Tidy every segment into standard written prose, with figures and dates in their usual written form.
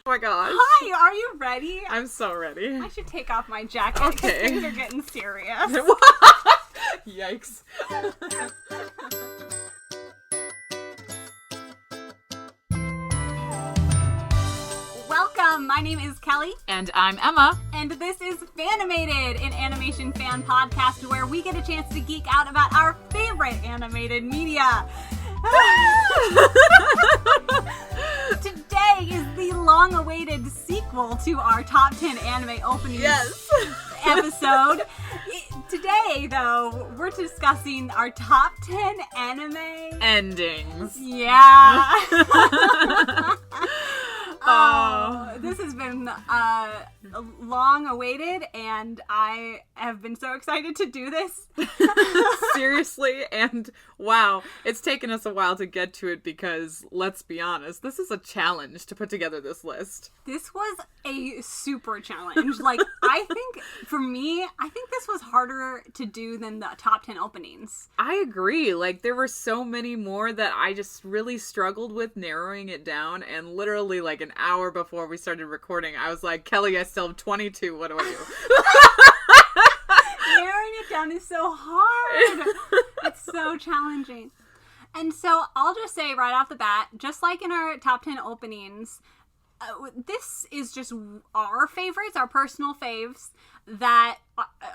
Oh my gosh. Hi, are you ready? I'm so ready. I should take off my jacket because Okay. things are getting serious. Yikes. Welcome, my name is Kelly. And I'm Emma. And this is Fanimated, an animation fan podcast where we get a chance to geek out about our favorite animated media. Today is the long-awaited sequel to our top 10 anime openings episode. Today, though, we're discussing our top 10 anime endings. Yeah. This has been long awaited, and I have been so excited to do this. Seriously, and wow, it's taken us a while to get to it because, let's be honest, this is a challenge to put together this list. This was a super challenge. Like, I think, for me, I think this was harder to do than the top 10 openings. I agree. Like, there were so many more that I just really struggled with narrowing it down, and literally, like, an hour before we started recording, I was like, Kelly, I still have 22. What do I do? Narrowing it down is so hard. It's so challenging. And so I'll just say right off the bat, just like in our top 10 openings, this is just our favorites, our personal faves that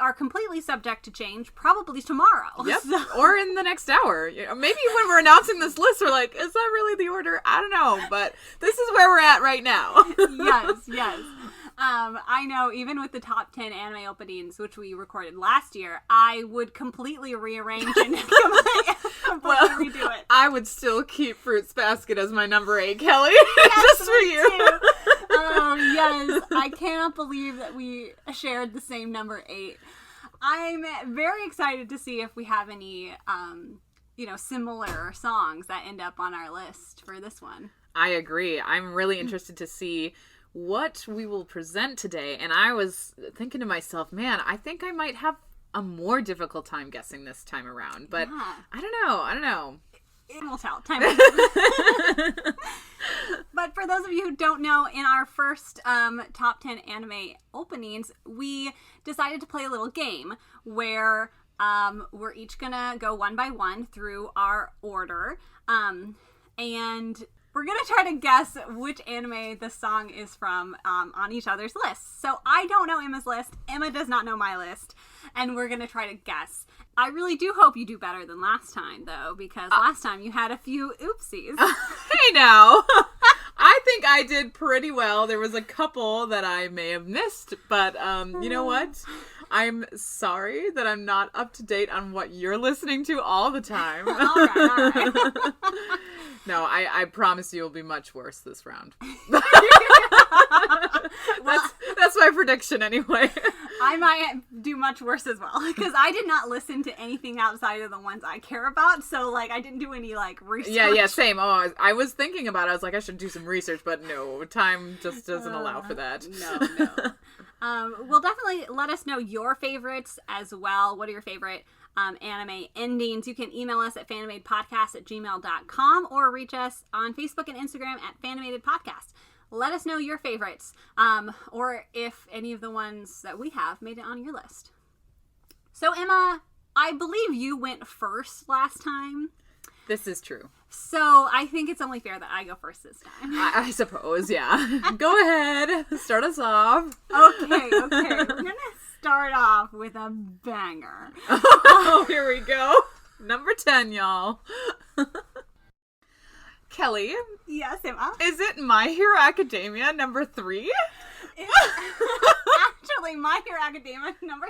are completely subject to change, probably tomorrow. Yep, So. or in the next hour. Maybe when we're announcing this list, we're like, is that really the order? I don't know, but this is where we're at right now. Yes. I know even with the top 10 anime openings, which we recorded last year, I would completely rearrange and completely redo it. I would still keep Fruits Basket as my number 8, Kelly. Yes, just for you. Too. Oh, yes. I cannot believe that we shared the same number 8. I'm very excited to see if we have any, similar songs that end up on our list for this one. I agree. I'm really interested to see what we will present today. And I was thinking to myself, man, I think I might have a more difficult time guessing this time around. But yeah. I don't know. It will tell. Time will tell. But for those of you who don't know, in our first top 10 anime openings, we decided to play a little game where we're each gonna go one by one through our order, and we're gonna try to guess which anime the song is from on each other's lists. So I don't know Emma's list, Emma does not know my list, and we're gonna try to guess. I really do hope you do better than last time, though, because last time you had a few oopsies. Hey now! I think I did pretty well. There was a couple that I may have missed, but you know what? I'm sorry that I'm not up to date on what you're listening to all the time. All right. No, I promise you will be much worse this round. That's my prediction anyway. I might do much worse as well, because I did not listen to anything outside of the ones I care about, so, I didn't do any, research. Yeah, same. Oh, I was thinking about it. I was like, I should do some research, but no, time just doesn't allow for that. No. Well, definitely let us know your favorites as well. What are your favorite anime endings? You can email us at fanimatedpodcast@gmail.com or reach us on Facebook and Instagram at fanimatedpodcast. Let us know your favorites, or if any of the ones that we have made it on your list. So, Emma, I believe you went first last time. This is true. So, I think it's only fair that I go first this time. I suppose, yeah. Go ahead. Start us off. Okay. We're going to start off with a banger. Oh, here we go. Number 10, y'all. Kelly. Yes, Emma? Is it My Hero Academia number 3? It's actually My Hero Academia number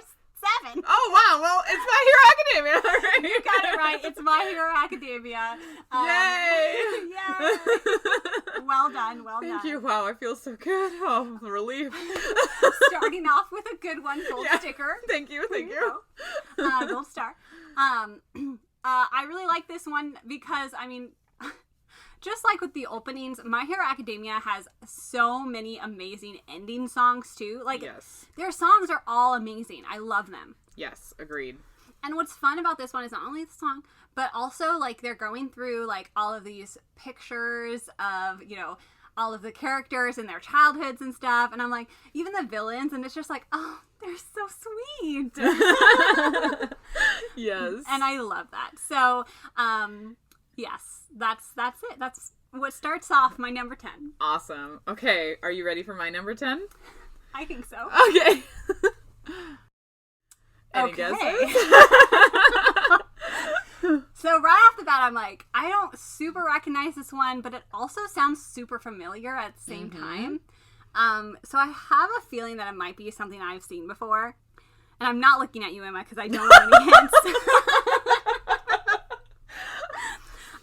7. Oh, wow. Well, it's My Hero Academia. All right. You got it right. It's My Hero Academia. Yay. Yay. Well done. Thank you. Wow, I feel so good. Oh, relief. Starting off with a good one. Gold sticker. Thank you. Gold star. I really like this one because, just like with the openings, My Hero Academia has so many amazing ending songs, too. Yes. Their songs are all amazing. I love them. Yes, agreed. And what's fun about this one is not only the song, but also, they're going through, all of these pictures of, all of the characters and their childhoods and stuff. And I'm like, even the villains, and it's just like, oh, they're so sweet. Yes. And I love that. So, yes, that's it. That's what starts off my number 10. Awesome. Okay, are you ready for my number 10? I think so. Okay. Any Okay. guesses? So right off the bat, I'm like, I don't super recognize this one, but it also sounds super familiar at the same time. So I have a feeling that it might be something I've seen before. And I'm not looking at you, Emma, because I don't know any hints.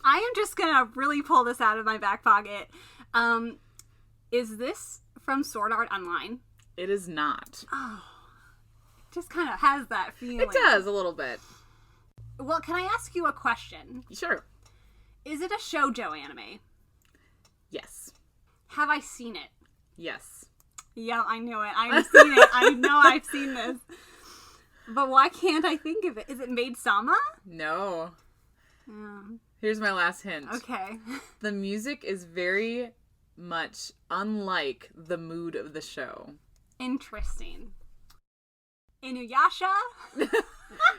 I am just going to really pull this out of my back pocket. Is this from Sword Art Online? It is not. Oh, it just kind of has that feeling. It does, a little bit. Well, can I ask you a question? Sure. Is it a shoujo anime? Yes. Have I seen it? Yes. Yeah, I knew it. I've seen it. I know I've seen this. But why can't I think of it? Is it Maid Sama? No. Here's my last hint. Okay. The music is very much unlike the mood of the show. Interesting. Inuyasha?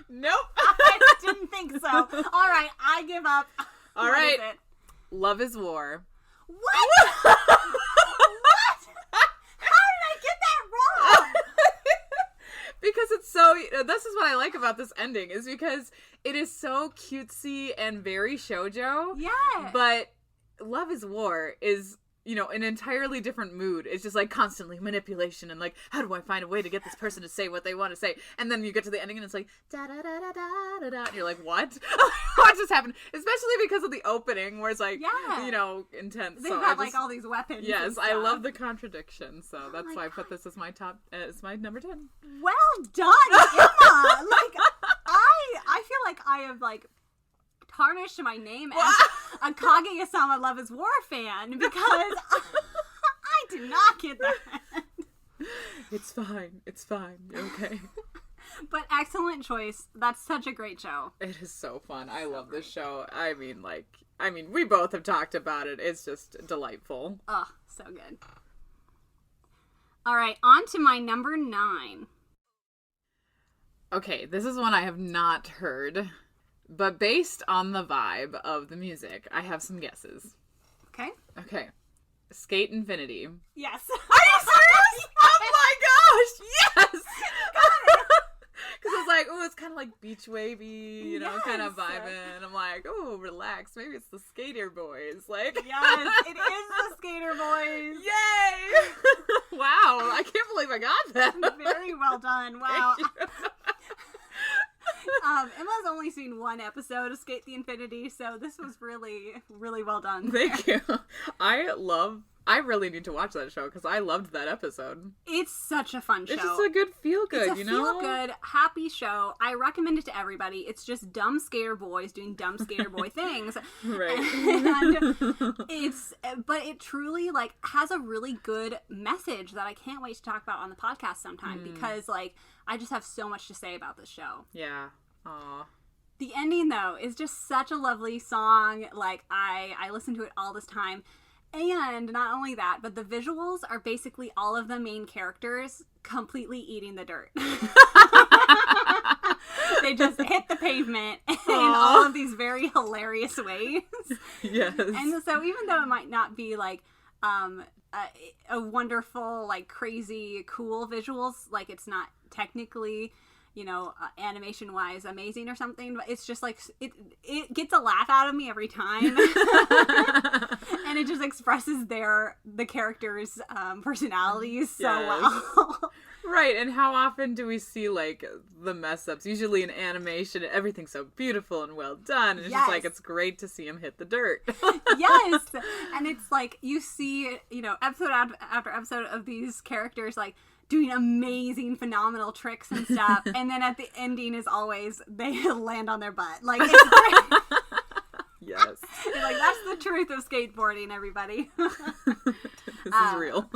Nope. I didn't think so. All right, I give up. All What right. is it? Love is War. What? What? How did I get that wrong? Because it's so, this is what I like about this ending, is because it is so cutesy and very shoujo. Yeah. But Love is War is, an entirely different mood. It's just like constantly manipulation and like, how do I find a way to get this person to say what they want to say? And then you get to the ending and it's like, da da da da da da da. And you're like, what? What just happened? Especially because of the opening where it's like, intense. They've So got like all these weapons. Yes, and I stuff. love the contradiction. So that's my why I put this as my top, as my number 10. Well done, Emma. Like I feel like I have like tarnished my name as a Kaguya-sama Love is War fan because I did not get that. It's fine. It's fine. You're okay. But excellent choice. That's such a great show. It is so fun. I love this show. I mean, we both have talked about it. It's just delightful. Oh, so good. All right, on to my number 9. Okay, this is one I have not heard, but based on the vibe of the music, I have some guesses. Okay. Okay. Skate Infinity. Yes. Are you serious? Oh my gosh! Yes! Because it's like, oh, it's kind of like beach wavy, kind of vibing. I'm like, oh, relax. Maybe it's the Skater Boys. Like, Yes, it is the Skater Boys. Yay! Wow, I can't believe I got that. Very well done. Wow. Thank you. Emma's only seen one episode of Skate the Infinity, so this was really, really well done. Thank you. I really need to watch that show because I loved that episode. It's such a fun show. It's just a good feel-good, It's a feel-good, happy show. I recommend it to everybody. It's just dumb skater boys doing dumb skater boy things. Right. And but it truly, like, has a really good message that I can't wait to talk about on the podcast sometime because, like, I just have so much to say about this show. Yeah. Aw. The ending, though, is just such a lovely song. Like, I listen to it all this time. And not only that, but the visuals are basically all of the main characters completely eating the dirt. They just hit the pavement in all of these very hilarious ways. Yes. And so even though it might not be like a wonderful, like crazy, cool visuals, like it's not technically, animation wise amazing or something, but it's just like it gets a laugh out of me every time. And it just expresses the characters' personalities so well. Right, and how often do we see, like, the mess-ups? Usually in animation, everything's so beautiful and well done, and it's just like, it's great to see him hit the dirt. Yes! And it's like, you see, episode after episode of these characters, like, doing amazing, phenomenal tricks and stuff, and then at the ending is always, they land on their butt. Like, it's great. Yes. Like, that's the truth of skateboarding, everybody. This is real.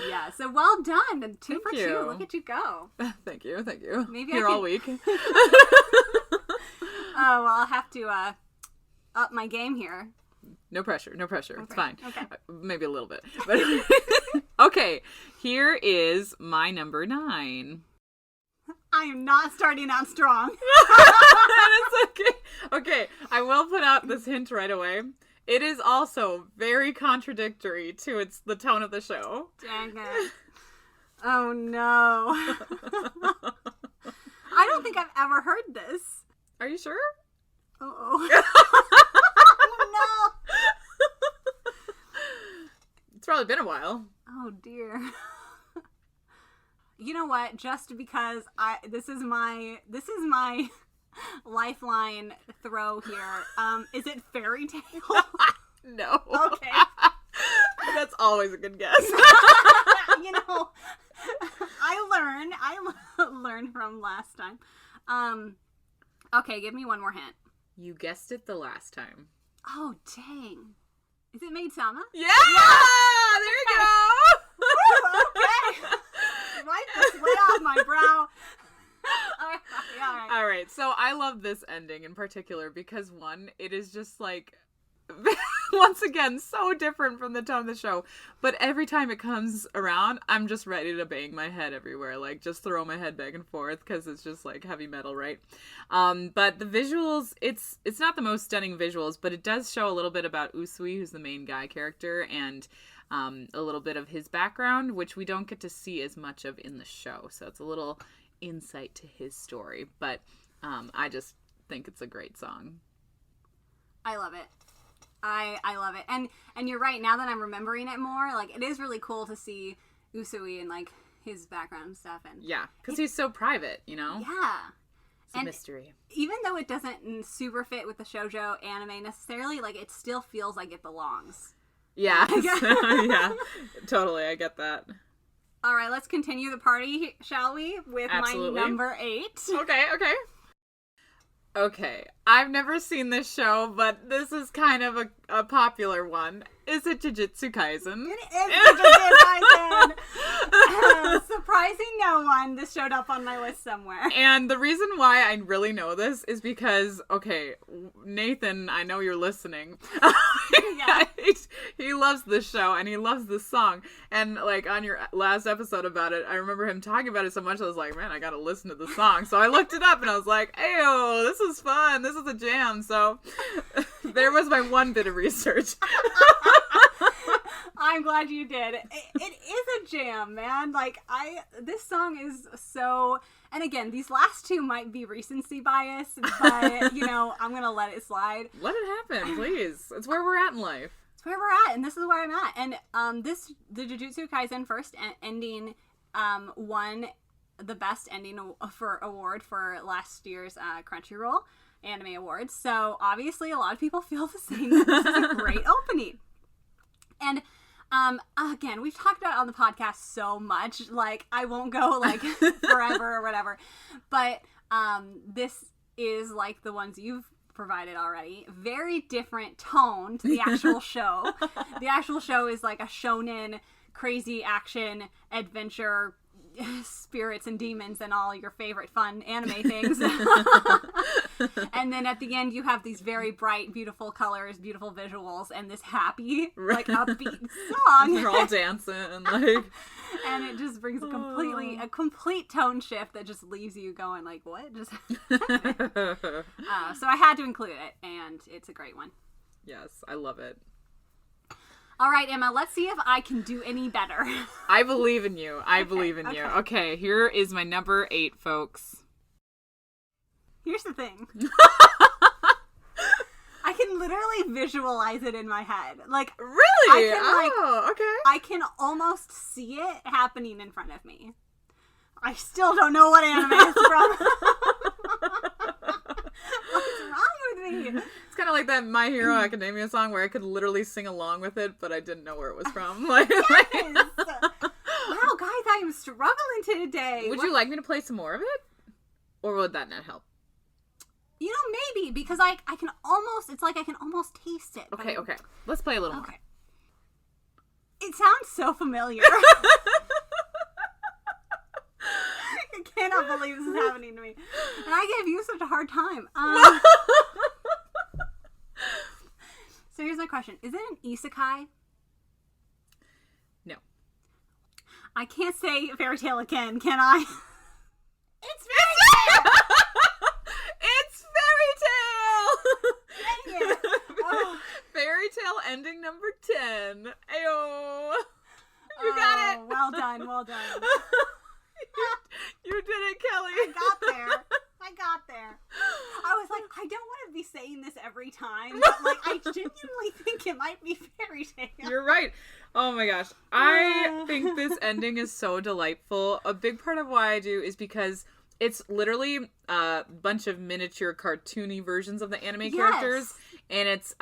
Yeah, so well done. And 2 for 2. Look at you go. Thank you. Maybe Here all week. Oh, well, I'll have to up my game here. No pressure. No pressure. It's fine. Okay. Maybe a little bit. But okay, here is my number 9. I am not starting out strong. It's okay. Okay, I will put out this hint right away. It is also very contradictory to the tone of the show. Dang it. Oh, no. I don't think I've ever heard this. Are you sure? Uh-oh. Oh, no. It's probably been a while. Oh, dear. You know what? Just because this is my lifeline throw here. Is it Fairy Tale? No. Okay. That's always a good guess. You know, I learned from last time. Okay, give me one more hint. You guessed it the last time. Oh, dang. Is it Maid Sama? Yeah! There you go! Woo, okay. Wipe the sweat off my brow. All right. All right, so I love this ending in particular because, one, it is just like, once again, so different from the tone of the show. But every time it comes around, I'm just ready to bang my head everywhere. Like, just throw my head back and forth because it's just like heavy metal, right? But the visuals, it's not the most stunning visuals, but it does show a little bit about Usui, who's the main guy character, and a little bit of his background, which we don't get to see as much of in the show. So it's a little insight to his story. But I just think it's a great song. I love it. I love it. And you're right, now that I'm remembering it more, like, it is really cool to see Usui and, like, his background and stuff. And yeah, because he's so private, you know? Yeah. It's a mystery. Even though it doesn't super fit with the shoujo anime necessarily, like, it still feels like it belongs. Yeah. Yeah, totally, I get that. All right, let's continue the party, shall we? With Absolutely. My number 8. Okay, I've never seen this show, but this is kind of a popular one. Is it Jujutsu Kaisen? It is Jujutsu Kaisen! Surprising no one, this showed up on my list somewhere. And the reason why I really know this is because, okay, Nathan, I know you're listening. Yeah. He loves this show, and he loves this song. And, like, on your last episode about it, I remember him talking about it so much, I was like, man, I gotta listen to the song. So I looked it up, and I was like, ayo, this is fun. This is a jam. So there was my one bit of research. I'm glad you did. It is a jam, man. Like, this song is so, and again, these last two might be recency bias, but, you know, I'm gonna let it slide. Let it happen, please. It's where we're at in life. It's where we're at, and this is where I'm at. And the Jujutsu Kaisen first ending won the best ending award for last year's Crunchyroll Anime Awards. So obviously a lot of people feel the same. This is a great opening. And again, we've talked about it on the podcast so much, like, I won't go, like, forever or whatever, but this is like the ones you've provided already. Very different tone to the actual show. The actual show is like a shonen, crazy action, adventure, spirits and demons and all your favorite fun anime things. And then at the end you have these very bright, beautiful colors, beautiful visuals, and this happy, like, upbeat song. They're all dancing and, like, and it just brings a complete tone shift that just leaves you going like, what just happened? So I had to include it, and it's a great one. Yes, I love it. All right, Emma, let's see if I can do any better. I believe in you. I believe in you. Okay, here is my number 8, folks. Here's the thing. I can literally visualize it in my head. Like, really? Okay. I can almost see it happening in front of me. I still don't know what anime it's from. What's wrong with me? It's kind of like that My Hero Academia song where I could literally sing along with it, but I didn't know where it was from. Like, yes! Wow, guys, I am struggling today. Would you like me to play some more of it? Or would that not help? You know, maybe, because I can almost, it's like I can almost taste it. Okay. Let's play a little more. It sounds so familiar. I cannot believe this is happening to me. And I gave you such a hard time. So here's my question. Is it an isekai? No. I can't say fairy tale again, can I? It's fairy tale! It's fairy tale! Dang it. Oh. Fairy tale ending number 10. Ayo! You got it! Well done, well done. You did it, Kelly. I got there. I was like, I don't want to be saying this every time, but like, I genuinely think it might be fairy tale. You're right. Oh my gosh. I think this ending is so delightful. A big part of why I do is because it's literally a bunch of miniature cartoony versions of the anime characters. And it's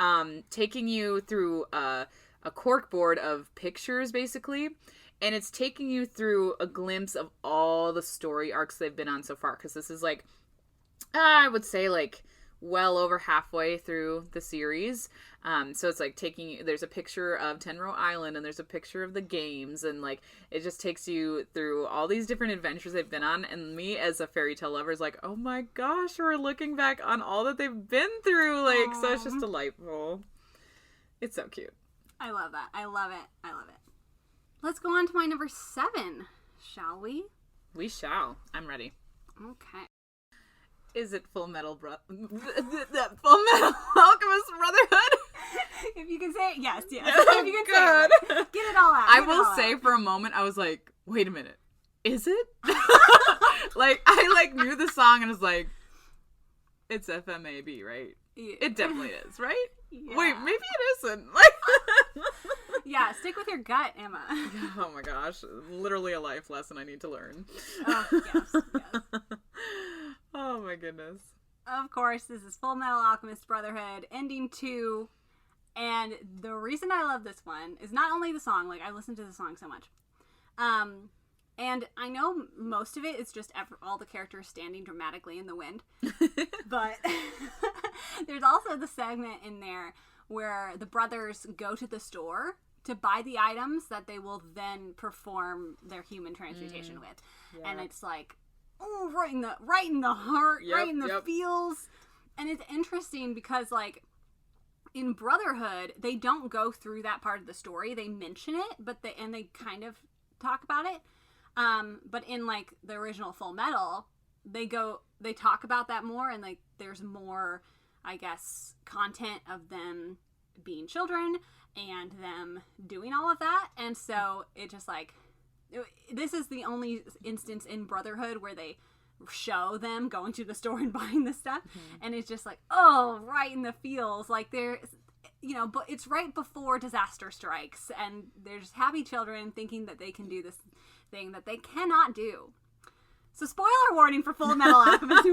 taking you through a corkboard of pictures, basically. And it's taking you through a glimpse of all the story arcs they've been on so far. Because this is like, I would say like well over halfway through the series. So it's like there's a picture of Tenro Island and there's a picture of the games. And like, it just takes you through all these different adventures they've been on. And me as a fairy tale lover is like, oh my gosh, we're looking back on all that they've been through. Like, so it's just delightful. It's so cute. I love that. I love it. Let's go on to my number 7, shall we? We shall. I'm ready. Okay. Is it Full Metal Full Metal Alchemist Brotherhood? If you can say it, yes. Oh, If you can God. say it. Get it all out. I will say for a moment, I was like, wait a minute. Is it? Like, I knew the song and was like, it's FMAB, right? Yeah. It definitely is, right? Yeah. Wait, maybe it isn't. Like, yeah, stick with your gut, Emma. oh my gosh. Literally a life lesson I need to learn. Oh, yes. Oh my goodness. Of course, this is Full Metal Alchemist Brotherhood, ending 2. And the reason I love this one is not only the song, like, I listen to the song so much. And I know most of it is just all the characters standing dramatically in the wind. But there's also the segment in there where the brothers go to the store to buy the items that they will then perform their human transmutation with. Yeah. And it's like, oh, right in the heart, right in the feels. And it's interesting because, like, in Brotherhood, they don't go through that part of the story. They mention it, but they kind of talk about it. But in, like, the original Full Metal, they talk about that more, and, like, there's more, I guess, content of them being children and them doing all of that. And so it just, like, this is the only instance in Brotherhood where they show them going to the store and buying this stuff. Mm-hmm. And it's just like, oh, right in the feels. Like, they're, but it's right before disaster strikes, and they're just happy children thinking that they can do this thing that they cannot do. So, spoiler warning for Full Metal Alchemist.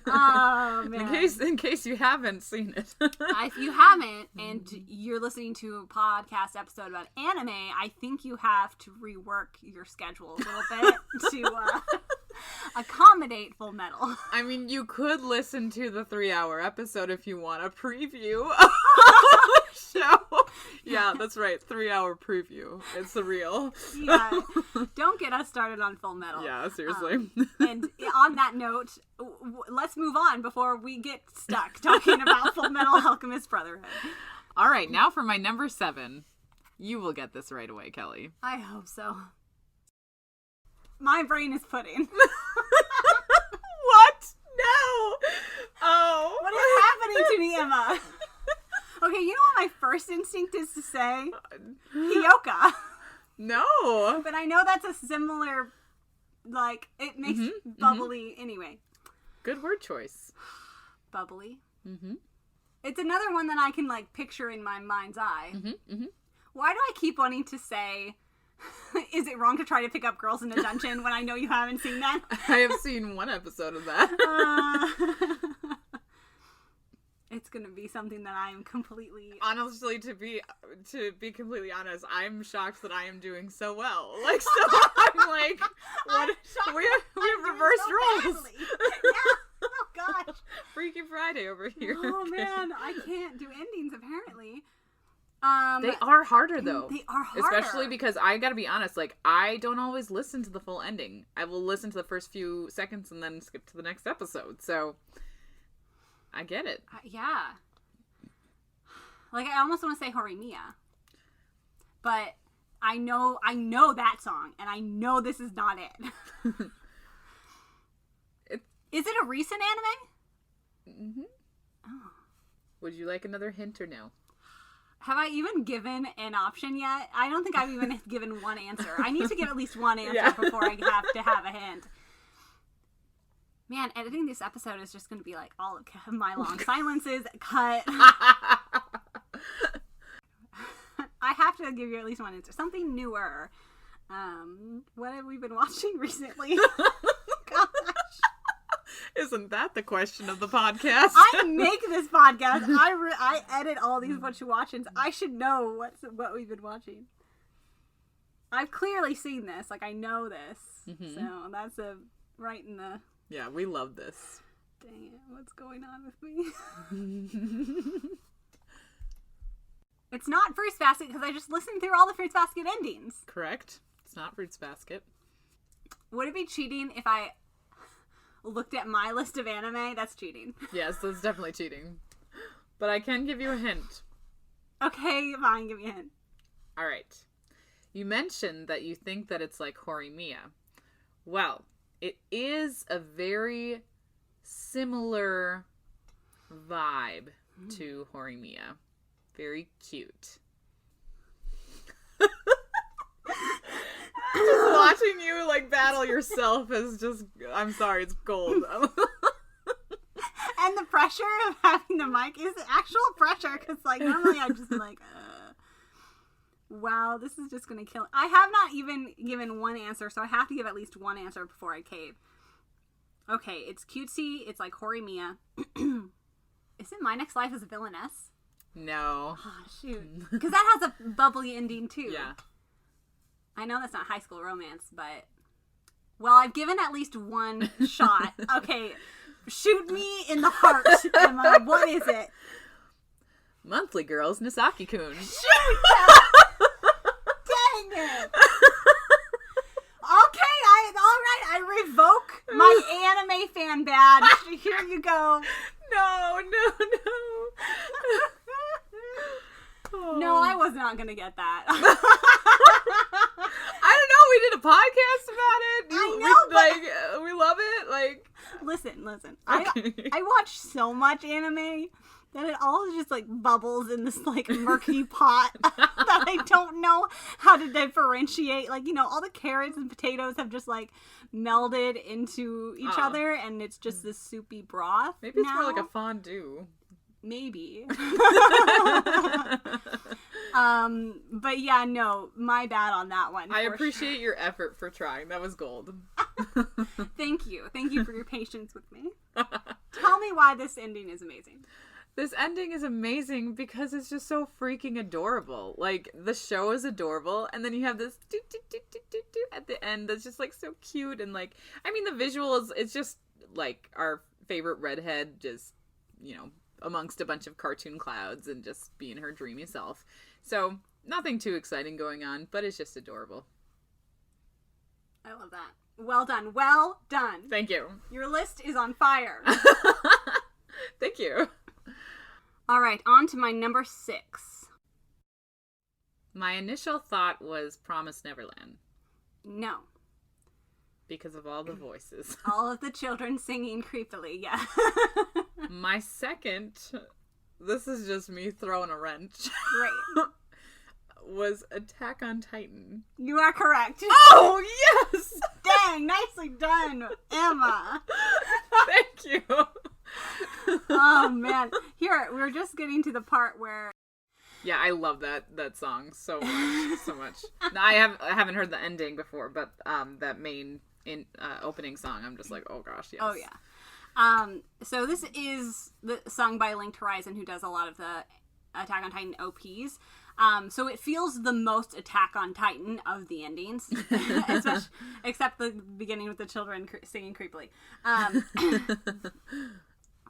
Oh, man. In case you haven't seen it. If you haven't, and you're listening to a podcast episode about anime, I think you have to rework your schedule a little bit to accommodate Full Metal. I mean, you could listen to the 3-hour episode if you want a preview of the show. Yeah, that's right. 3-hour preview. It's the real. Yeah. Don't get us started on Full Metal. Yeah, seriously. And on that note, let's move on before we get stuck talking about Full Metal Alchemist Brotherhood. All right, now for my number 7. You will get this right away, Kelly. I hope so. My brain is pudding. What? No. Oh. What is happening to me, Emma? Okay, you know what my first instinct is to say? Hyoka. No. But I know that's a similar, like, it makes bubbly. Anyway. Good word choice. Bubbly. Mm-hmm. It's another one that I can, like, picture in my mind's eye. Mm-hmm. Mm-hmm. Why do I keep wanting to say, is it wrong to try to pick up girls in a dungeon when I know you haven't seen that? I have seen one episode of that. It's gonna be something that I am completely... Honestly, to be completely honest, I'm shocked that I am doing so well. Like, so I'm like, what? We have reversed roles. Yeah. Oh gosh. Freaky Friday over here. Oh man, I can't do endings apparently. They are harder though. They are harder. Especially because I gotta be honest, like, I don't always listen to the full ending. I will listen to the first few seconds and then skip to the next episode. So I get it. Yeah. Like, I almost want to say Horimiya. But I know that song, and I know this is not it. Is it a recent anime? Mm-hmm. Oh. Would you like another hint or no? Have I even given an option yet? I don't think I've even given one answer. I need to give at least one answer before I have to have a hint. Man, editing this episode is just going to be like all of my long silences cut. I have to give you at least one answer. Something newer. What have we been watching recently? Gosh. Isn't that the question of the podcast? I make this podcast. I edit all these what you watchings. I should know what we've been watching. I've clearly seen this. Like, I know this. Mm-hmm. So that's right in the... Yeah, we love this. Dang it. What's going on with me? It's not Fruits Basket because I just listened through all the Fruits Basket endings. Correct. It's not Fruits Basket. Would it be cheating if I looked at my list of anime? That's cheating. Yes, that's definitely cheating. But I can give you a hint. Okay, fine, give me a hint. All right. You mentioned that you think that it's like Horimiya. Well, it is a very similar vibe to Horimiya. Very cute. Just watching you like battle yourself is just, I'm sorry, it's gold. And the pressure of having the mic is actual pressure because like normally I'm just like, wow, this is just gonna kill. I have not even given one answer, so I have to give at least one answer before I cave. Okay, it's cutesy. It's like Horimiya. Isn't My Next Life as a Villainess? No. Oh, shoot. Because that has a bubbly ending, too. Yeah. I know that's not High School Romance, but... Well, I've given at least one shot. Okay, shoot me in the heart, Emma. What is it? Monthly Girls, Nisaki-kun. Shoot! Dang it! Okay, alright, I revoke my anime fan badge. Here you go. No. No, I was not gonna get that. I don't know. We did a podcast about it. I know, but we love it. Like, listen. Okay. I watch so much anime that it all just like bubbles in this like murky pot that I don't know how to differentiate. Like, you know, all the carrots and potatoes have just like melded into each other, and it's just this soupy broth. Maybe it's more like a fondue. Maybe. But yeah, no, my bad on that one. I appreciate your effort for trying. That was gold. Thank you for your patience with me. Tell me why this ending is amazing. This ending is amazing because it's just so freaking adorable. Like, the show is adorable, and then you have this do at the end that's just like so cute, and like, I mean, the visuals, it's just like our favorite redhead just, you know, amongst a bunch of cartoon clouds and just being her dreamy self. So, nothing too exciting going on, but it's just adorable. I love that. Well done. Well done. Thank you. Your list is on fire. Thank you. All right, on to my number 6. My initial thought was Promised Neverland. No. Because of all the voices. All of the children singing creepily, yeah. My second, this is just me throwing a wrench. Great. Was Attack on Titan. You are correct. Oh, yes! Dang, nicely done, Emma. Thank you. Oh, man. Here, we're just getting to the part where... Yeah, I love that song so much. Now, I haven't heard the ending before, but that main opening song, I'm just like, oh gosh, yes. Oh, yeah. So this is sung by Linked Horizon, who does a lot of the Attack on Titan OPs. So it feels the most Attack on Titan of the endings, except the beginning with the children singing creepily.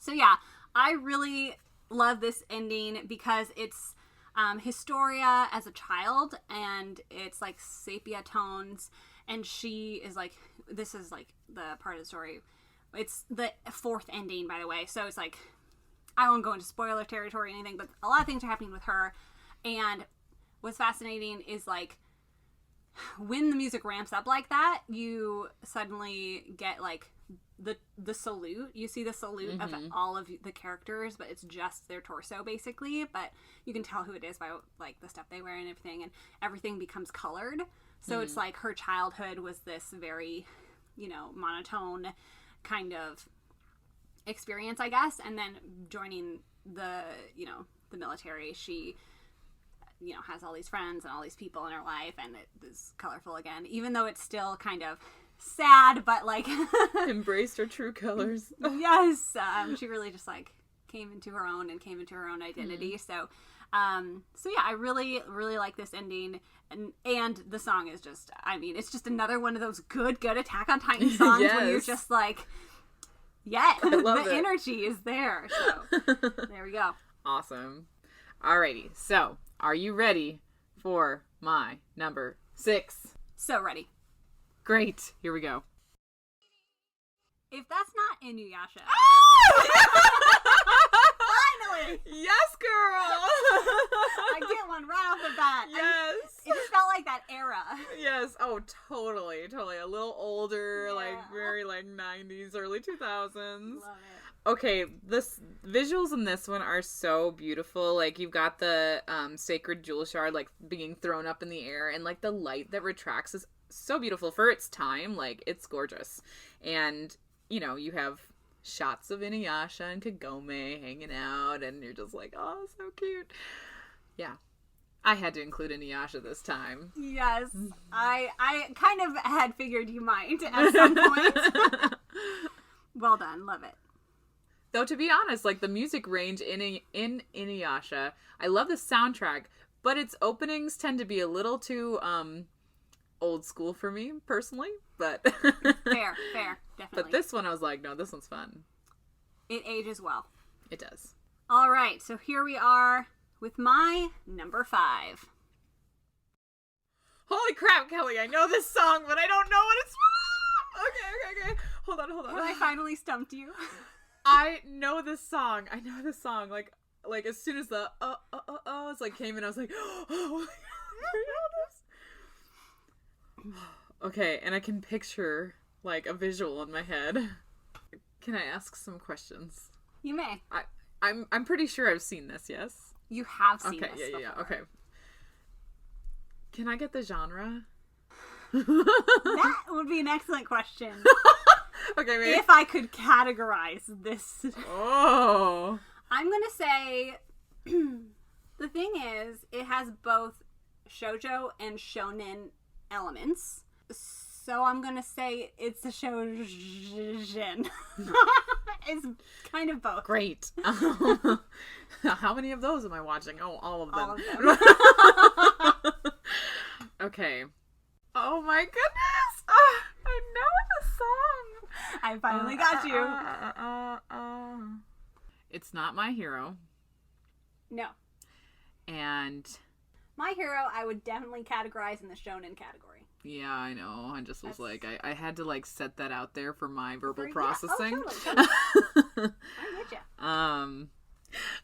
So yeah, I really love this ending because it's Historia as a child, and it's like sepia tones, and she is like, this is like the part of the story. It's the 4th ending, by the way, so it's like I won't go into spoiler territory or anything, but a lot of things are happening with her. And what's fascinating is, like, when the music ramps up like that, you suddenly get, like, the salute. You see the salute of all of the characters, but it's just their torso, basically. But you can tell who it is by, like, the stuff they wear and everything becomes colored. So it's like her childhood was this very, you know, monotone kind of experience, I guess. And then joining the, you know, the military, she, you know, has all these friends and all these people in her life, and it is colorful again, even though it's still kind of sad, but, like, embraced her true colors. Yes. She really just, like, came into her own identity. So yeah, I really, really like this ending. And the song is just, I mean, it's just another one of those good Attack on Titan songs where you're just like, yeah, the energy is there. So there we go. Awesome. Alrighty. So, are you ready for my number 6? So ready. Great. Here we go. If that's not Inuyasha. Finally! Yes, girl! I get one right off the bat. Yes. It just felt like that era. Yes. Oh, totally. A little older, like, very, like, 90s, early 2000s. Love it. Okay, this visuals in this one are so beautiful. Like, you've got the sacred jewel shard, like, being thrown up in the air, and, like, the light that retracts is so beautiful for its time. Like, it's gorgeous. And, you know, you have shots of Inuyasha and Kagome hanging out, and you're just like, oh, so cute. Yeah. I had to include Inuyasha this time. Yes. I kind of had figured you might at some point. Well done. Love it. Though, to be honest, like, the music range in Inuyasha, I love the soundtrack, but its openings tend to be a little too old school for me, personally. But fair, definitely. But this one, I was like, no, this one's fun. It ages well. It does. All right, so here we are with my number 5. Holy crap, Kelly, I know this song, but I don't know what it's from! Okay. Hold on. Have I finally stumped you? I know this song. Like as soon as the it's like came in, I was like, oh my god. Okay, and I can picture, like, a visual in my head. Can I ask some questions? You may. I'm pretty sure I've seen this, yes? You have seen this before. Yeah. Okay. Can I get the genre? That would be an excellent question. Okay, maybe. If I could categorize this. Oh. I'm going to say, the thing is, it has both shoujo and shonen elements. So I'm going to say it's a shoujo. It's kind of both. Great. How many of those am I watching? Oh, all of them. All of them. Okay. Oh my goodness. I know the song. I finally got you. It's not My Hero. No. And My Hero, I would definitely categorize in the shonen category. Yeah, I know. I just was like, I had to, like, set that out there for my verbal Yeah. processing. Oh, totally. I get you.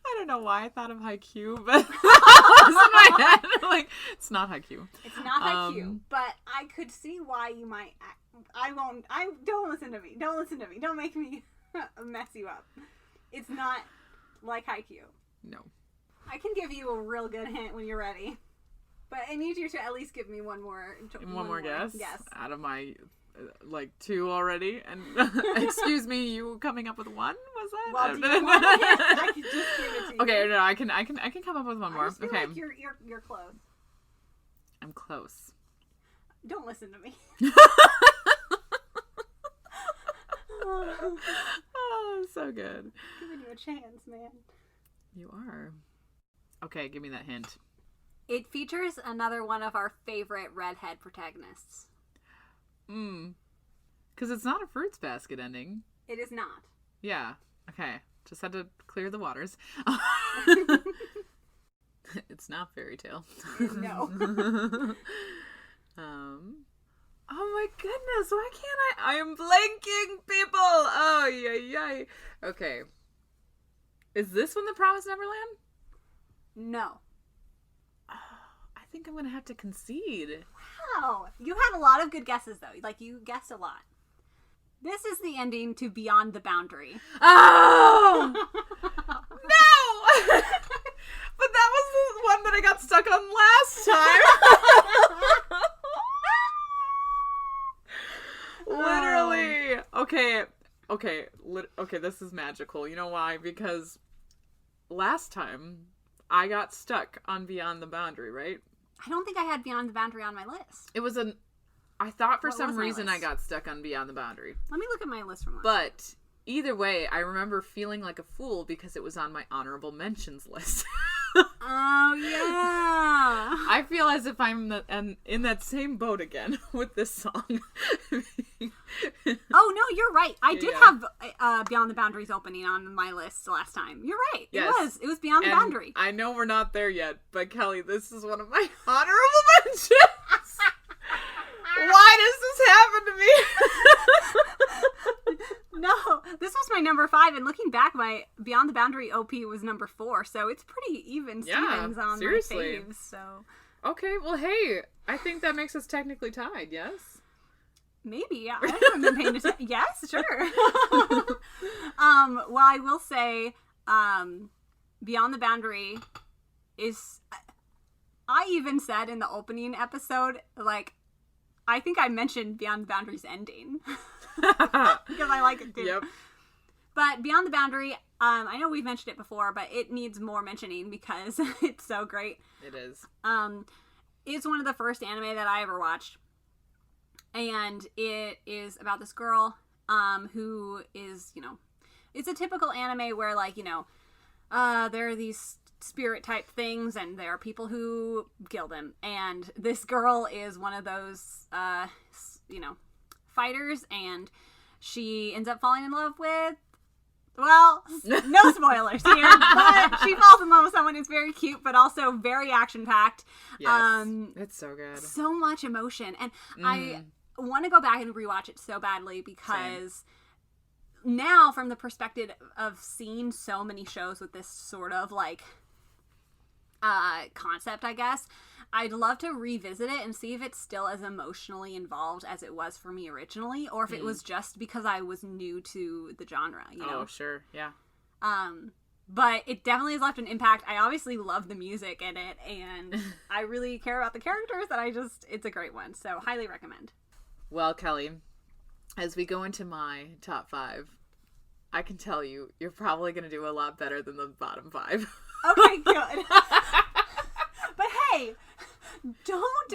I don't know why I thought of Haikyuu, but that was in my head. Like, it's not Haikyuu. It's not Haikyuu, but I could see why you might. Don't listen to me. Don't listen to me. Don't make me mess you up. It's not like Haikyuu. No. I can give you a real good hint when you're ready, but I need you to at least give me one more guess. Yes. Out of my. Like 2 already, and excuse me, you coming up with 1? Was that? Well, do you want it? I can just give it to you. Okay, no, I can come up with one more. I just feel okay, like you're close. I'm close. Don't listen to me. Oh, so good. Giving you a chance, man. You are. Okay, give me that hint. It features another one of our favorite redhead protagonists. Because it's not a Fruits Basket ending. It is not. Yeah. Okay. Just had to clear the waters. It's not Fairy Tale. No. Oh my goodness, why can't I am blanking, people! Oh, yay. Okay. Is this when the Promised Neverland? No. I think I'm going to have to concede. Wow. You had a lot of good guesses, though. Like, you guessed a lot. This is the ending to Beyond the Boundary. Oh! No! But that was the one that I got stuck on last time. Literally. Okay, this is magical. You know why? Because last time I got stuck on Beyond the Boundary, right? I don't think I had Beyond the Boundary on my list. It was I thought for What some was my reason list? I got stuck on Beyond the Boundary. Let me look at my list from last. But either way, I remember feeling like a fool because it was on my honorable mentions list. Oh, yeah. I feel as if I'm in that same boat again with this song. Oh, no, you're right. I did have Beyond the Boundaries opening on my list last time. You're right. Yes. It was Beyond the Boundary. I know we're not there yet, but Kelly, this is one of my honorable mentions. Why does this happen to me? No, this was my number 5, and looking back, my Beyond the Boundary OP was number 4, so it's pretty even Stevens on seriously. my faves, so... Okay, well, hey, I think that makes us technically tied, yes? Maybe, yeah. I haven't been paying attention. Yes, sure. Well, I will say, Beyond the Boundary is... I even said in the opening episode, like, I think I mentioned Beyond the Boundary's ending. Because I like it too. Yep. But Beyond the Boundary, I know we've mentioned it before, but it needs more mentioning because it's so great. It is. It's one of the first anime that I ever watched. And it is about this girl who is, it's a typical anime where, like, there are these spirit type things and there are people who kill them. And this girl is one of those, fighters, and she ends up falling in love with, well, no spoilers here, but she falls in love with someone who's very cute, but also very action-packed. Yes, it's so good. So much emotion. And I want to go back and rewatch it so badly because now, from the perspective of seeing so many shows with this sort of, like, concept, I guess, I'd love to revisit it and see if it's still as emotionally involved as it was for me originally, or if it was just because I was new to the genre, Oh, sure, yeah. But it definitely has left an impact. I obviously love the music in it, and I really care about the characters, and it's a great one, so highly recommend. Well, Kelly, as we go into my top 5, I can tell you're probably going to do a lot better than the bottom 5. Okay, good. But hey, don't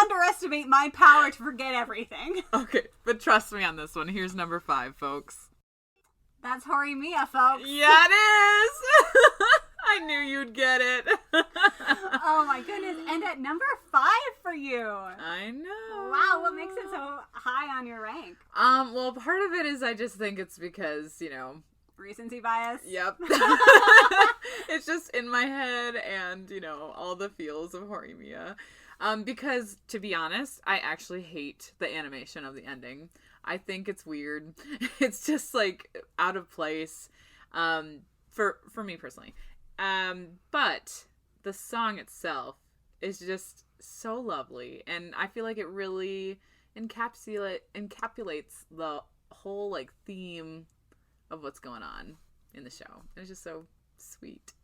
underestimate my power to forget everything. Okay, but trust me on this one. Here's number 5, folks. That's Horimiya, folks. Yeah, it is! I knew you'd get it. Oh my goodness. And at number 5 for you. I know. Wow, what makes it so high on your rank? Well, part of it is I just think it's because, Recency bias? Yep. It's just in my head and, all the feels of Horimiya. Because, to be honest, I actually hate the animation of the ending. I think it's weird. It's just, like, out of place, for me personally. But the song itself is just so lovely, and I feel like it really encapsulates the whole, like, theme of what's going on in the show. It's just so sweet.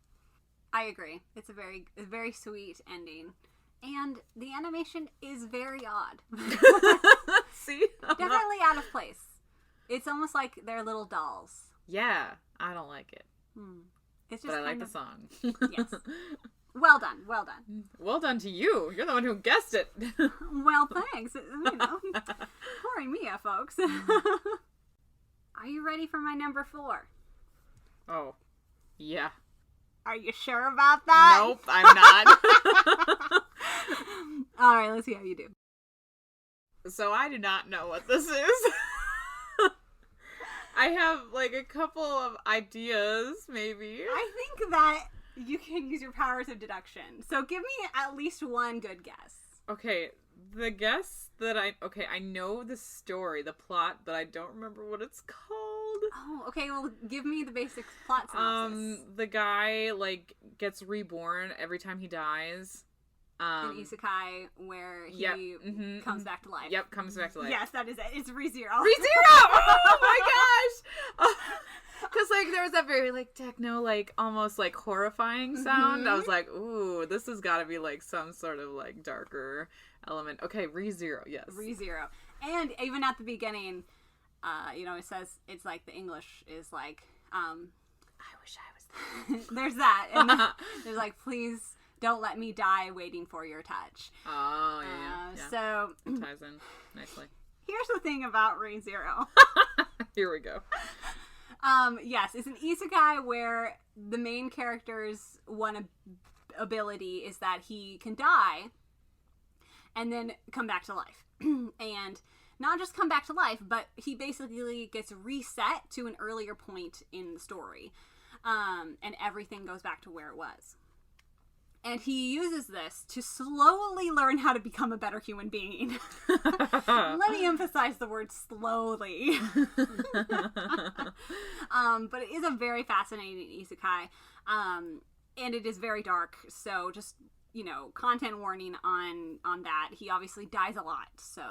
I agree. It's a very sweet ending. And the animation is very odd. See? Definitely out of place. It's almost like they're little dolls. Yeah, I don't like it. It's just but I like the song. Yes. Well done. Well done. Well done to you. You're the one who guessed it. Well, thanks. Horimiya, folks. Are you ready for my number 4? Oh, yeah. Are you sure about that? Nope, I'm not. All right, let's see how you do. So I do not know what this is. I have, like, a couple of ideas, maybe. I think that you can use your powers of deduction. So give me at least one good guess. Okay, the guess that I know the story, the plot, but I don't remember what it's called. Oh, okay. Well, give me the basic plot synopsis. The guy like gets reborn every time he dies. An isekai where he comes back to life. Yep, comes back to life. Yes, that is it. It's ReZero. Oh my gosh! Because like there was that very like techno, like almost like horrifying sound. I was like, ooh, this has got to be like some sort of like darker element. Okay, ReZero, yes. ReZero. And even at the beginning, it says, it's like the English is like, I wish I was there. There's that. And then there's like, please don't let me die waiting for your touch. Oh, yeah. So it ties in nicely. Here's the thing about ReZero. Here we go. Yes, it's an isekai where the main character's one ability is that he can die and then come back to life. And not just come back to life, but he basically gets reset to an earlier point in the story. And everything goes back to where it was. And he uses this to slowly learn how to become a better human being. Let me emphasize the word slowly. But it is a very fascinating isekai. And it is very dark. So just, content warning on that. He obviously dies a lot. So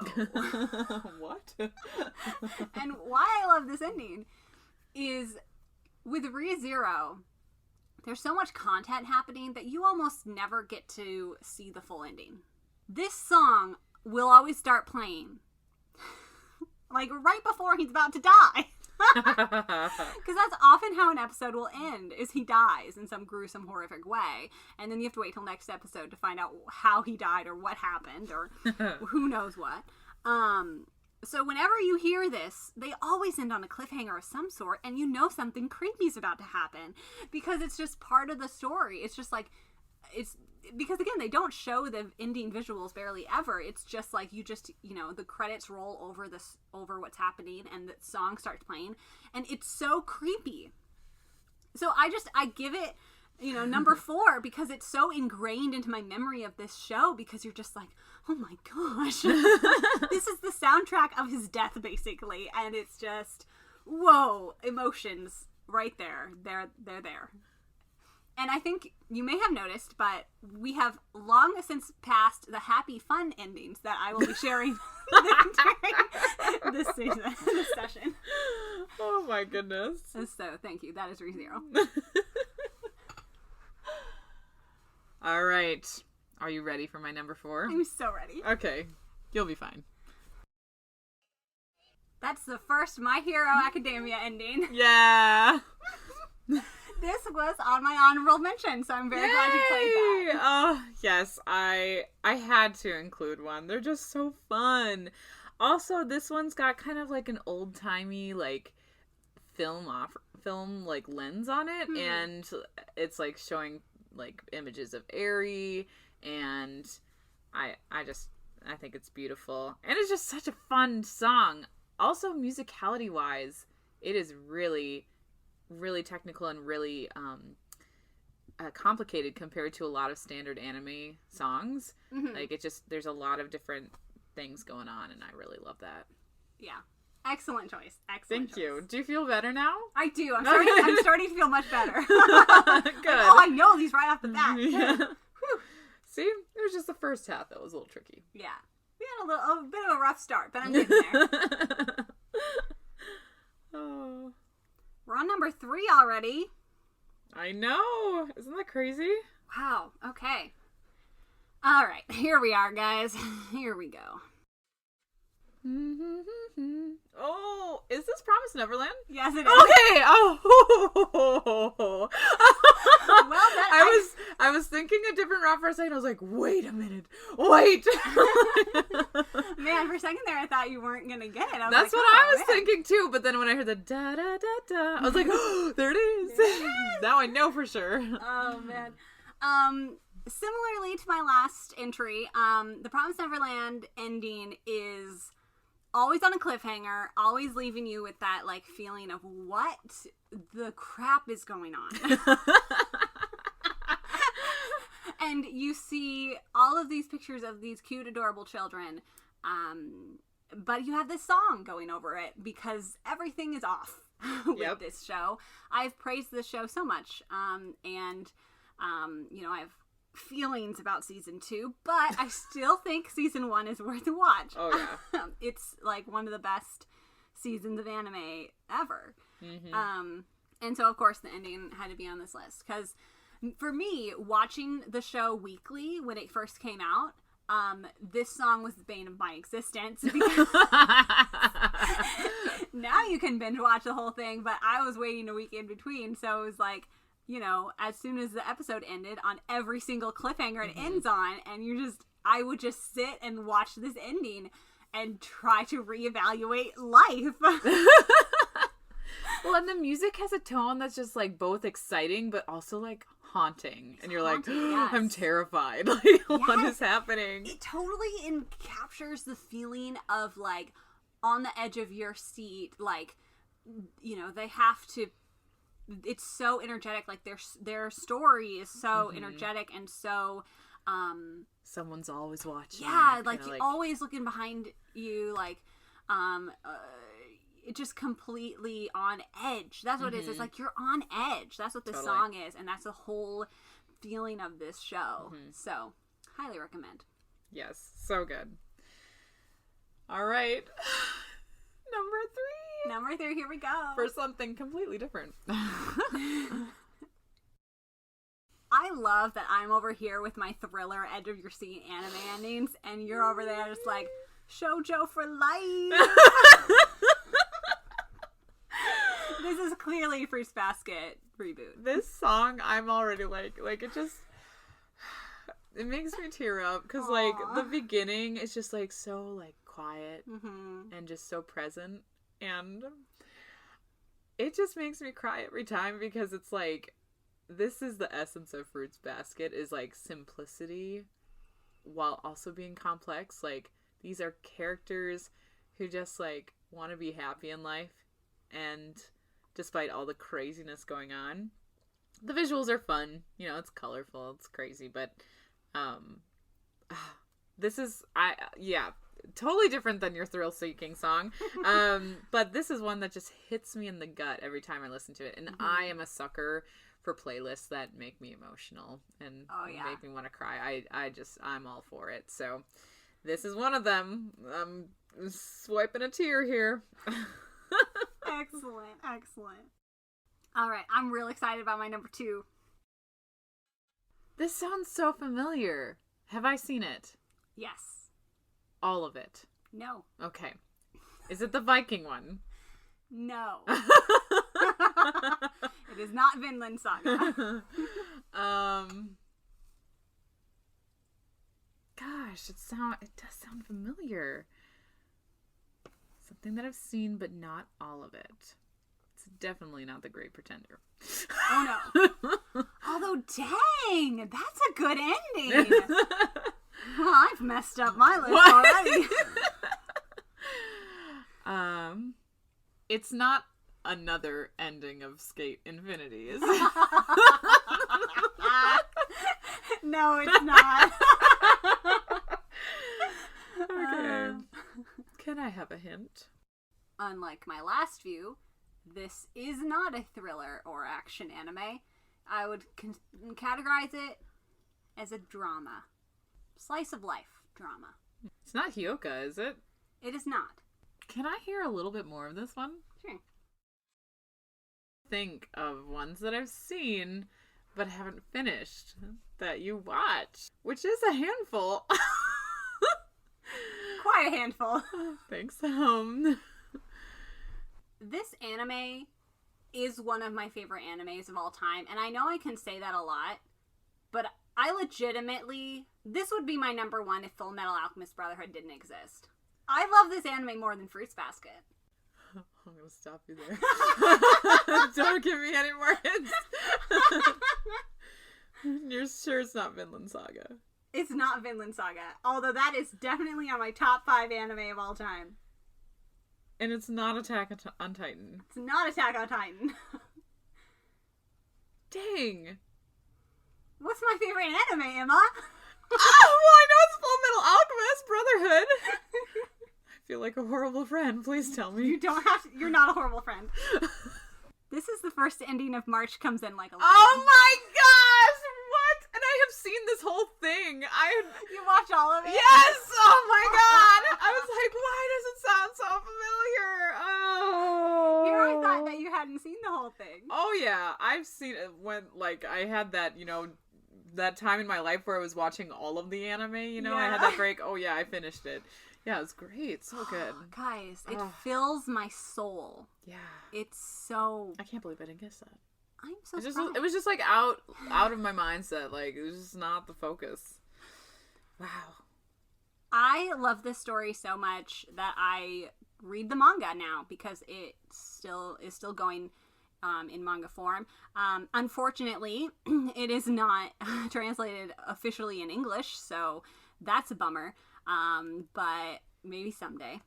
what? And why I love this ending is with ReZero, there's so much content happening that you almost never get to see the full ending. This song will always start playing like right before he's about to die. Because that's often how an episode will end, is he dies in some gruesome, horrific way. And then you have to wait till next episode to find out how he died or what happened or who knows what. So whenever you hear this, they always end on a cliffhanger of some sort, and something creepy is about to happen because it's just part of the story. It's just like, because again, they don't show the ending visuals barely ever. It's just like the credits roll over what's happening and the song starts playing, and it's so creepy. So I give it, number 4 because it's so ingrained into my memory of this show, because you're just like, oh my gosh, this is the soundtrack of his death basically, and it's just, whoa, emotions right there. They're there. And I think you may have noticed, but we have long since passed the happy, fun endings that I will be sharing during this session. Oh my goodness. So, thank you. That is ReZero. All right. Are you ready for my number 4? I'm so ready. Okay. You'll be fine. That's the first My Hero Academia ending. Yeah. This was on my honorable mention, so I'm very glad you played that. Oh, yes. I had to include one. They're just so fun. Also, this one's got kind of like an old-timey, like, film like lens on it, and it's like showing like images of Eri, and I think it's beautiful, and it's just such a fun song. Also, musicality wise, it is really, really technical and really complicated compared to a lot of standard anime songs. Like, there's a lot of different things going on, and I really love that. Yeah. Excellent choice. Thank you. Do you feel better now? I do. I'm starting to feel much better. Good. Oh, I know these right off the bat. Yeah. See, it was just the first half that was a little tricky. Yeah, we had a bit of a rough start, but I'm getting there. Oh, we're on number 3 already. I know. Isn't that crazy? Wow. Okay. All right. Here we are, guys. Here we go. Oh, is this Promised Neverland? Yes, it is. Okay. Oh. Well, I was thinking a different route for a second. I was like, wait a minute. Wait. Man, for a second there, I thought you weren't gonna get it. That's what I was thinking too. But then when I heard the da da da da, I was like, oh, there it is. Now I know for sure. Oh man. Similarly to my last entry, the Promised Neverland ending is always on a cliffhanger, always leaving you with that like feeling of what the crap is going on. And you see all of these pictures of these cute, adorable children, but you have this song going over it because everything is off. with this show. I've praised this show so much, and I have feelings about season 2, but I still think season 1 is worth a watch. Oh yeah. It's like one of the best seasons of anime ever. And so of course the ending had to be on this list, because for me, watching the show weekly when it first came out, this song was the bane of my existence, because now you can binge watch the whole thing, but I was waiting a week in between, so it was like, as soon as the episode ended, on every single cliffhanger it ends on, and I would just sit and watch this ending and try to reevaluate life. Well, and the music has a tone that's just like both exciting but also like haunting, and you're like, yes. I'm terrified. Like, what is happening? It totally captures the feeling of like on the edge of your seat, like, they have to. It's so energetic. Like their story is so energetic and so. Someone's always watching. Yeah, like always looking behind you, like, it just completely on edge. That's what it is. It's like you're on edge. That's what this song is, and that's the whole feeling of this show. So, highly recommend. Yes, so good. All right, Number 3, here we go. For something completely different. I love that I'm over here with my thriller edge of your seat anime endings, and you're over there just like, shoujo for life. This is clearly Fruits Basket Reboot. This song, I'm already like it just, it makes me tear up, because like the beginning is just like so like quiet and just so present, and it just makes me cry every time, because it's like, this is the essence of Fruits Basket, is like simplicity while also being complex. Like, these are characters who just like want to be happy in life, and despite all the craziness going on, the visuals are fun. It's colorful, it's crazy, but this is totally different than your thrill-seeking song. But this is one that just hits me in the gut every time I listen to it, and I am a sucker for playlists that make me emotional and make me want to cry. I'm all for it. So this is one of them. I'm swiping a tear here. Excellent. All right, I'm real excited about my number 2. This sounds so familiar. Have I seen it? Yes. All of it? No. Okay. Is it the Viking one? No. It is not Vinland Saga. Gosh, it does sound familiar. Something that I've seen, but not all of it. It's definitely not The Great Pretender. Oh no. Although, dang, that's a good ending. Well, I've messed up my list already. It's not another ending of Skate Infinity, is it? No, it's not. Okay. Can I have a hint? Unlike my last few, this is not a thriller or action anime. I would categorize it as a drama. Slice of life drama. It's not Hyoka, is it? It is not. Can I hear a little bit more of this one? Sure. Think of ones that I've seen but haven't finished that you watch, which is a handful. Quite a handful. Thanks. This anime is one of my favorite animes of all time, and I know I can say that a lot, but I legitimately, this would be my number 1 if Full Metal Alchemist Brotherhood didn't exist. I love this anime more than Fruits Basket. I'm gonna stop you there. Don't give me any more hints. You're sure it's not Vinland Saga? It's not Vinland Saga, although that is definitely on my top 5 anime of all time. And it's not Attack on Titan. It's not Attack on Titan. Dang. What's my favorite anime, Emma? Oh, well, I know it's Full Metal Alchemist Brotherhood. I feel like like a horrible friend. Please tell me. You don't have to, you're not a horrible friend. This is the first ending of March Comes In Like a Lion. Oh my gosh! What? And I have seen this whole thing. You watch all of it? Yes! Oh my god! I was like, why does it sound so familiar? Oh. Here I thought that you hadn't seen the whole thing. Oh yeah, I've seen it when, like, I had that, that time in my life where I was watching all of the anime, I had that break. Oh yeah, I finished it. Yeah, it was great. So good. Guys, it fills my soul. Yeah. It's so... I can't believe I didn't guess that. I'm so It was just like out of my mindset. Like, it was just not the focus. Wow. I love this story so much that I read the manga now because it is still going in manga form. Unfortunately, it is not translated officially in English, so that's a bummer. But maybe someday.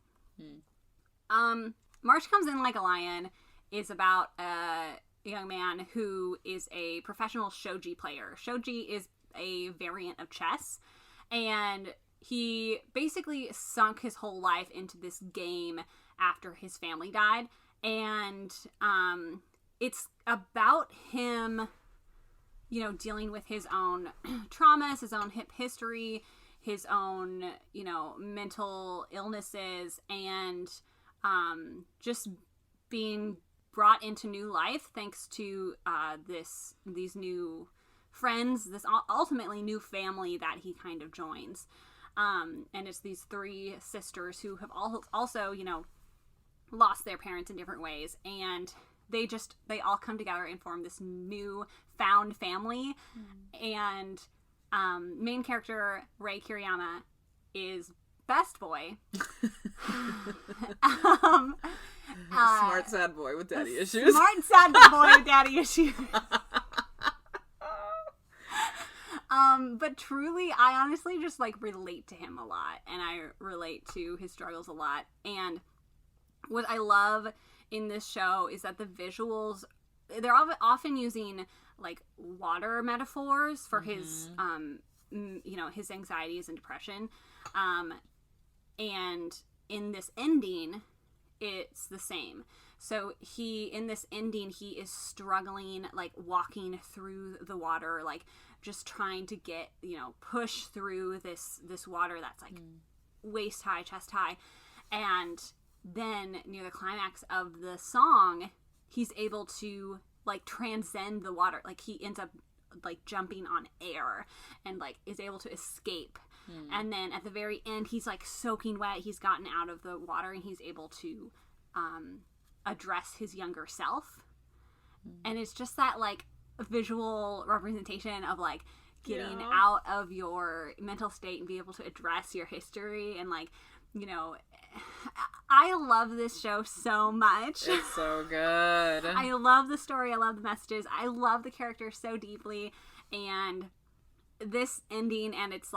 March Comes In Like a Lion is about a young man who is a professional shogi player. Shogi is a variant of chess, and he basically sunk his whole life into this game after his family died, and it's about him, dealing with his own traumas, his own history, his own, mental illnesses, and just being brought into new life thanks to these new friends, this ultimately new family that he kind of joins. And it's these three sisters who have also, lost their parents in different ways, and they all come together and form this new found family. And main character Rei Kiriyama is best boy. Smart sad boy with daddy issues. Smart sad boy with daddy issues. But truly, I honestly just relate to him a lot, and I relate to his struggles a lot. And what I love in this show is that the visuals, they're often using water metaphors for his his anxieties and depression, and in this ending it's the same. So in this ending he is struggling, walking through the water, just trying to get, push through this water that's waist high, chest high. And then near the climax of the song, he's able to transcend the water. He ends up jumping on air and is able to escape. And then at the very end, he's soaking wet. He's gotten out of the water and he's able to address his younger self. And it's just that visual representation of getting out of your mental state and be able to address your history. And I love this show so much. It's so good. I love the story. I love the messages. I love the characters so deeply. And this ending, and it's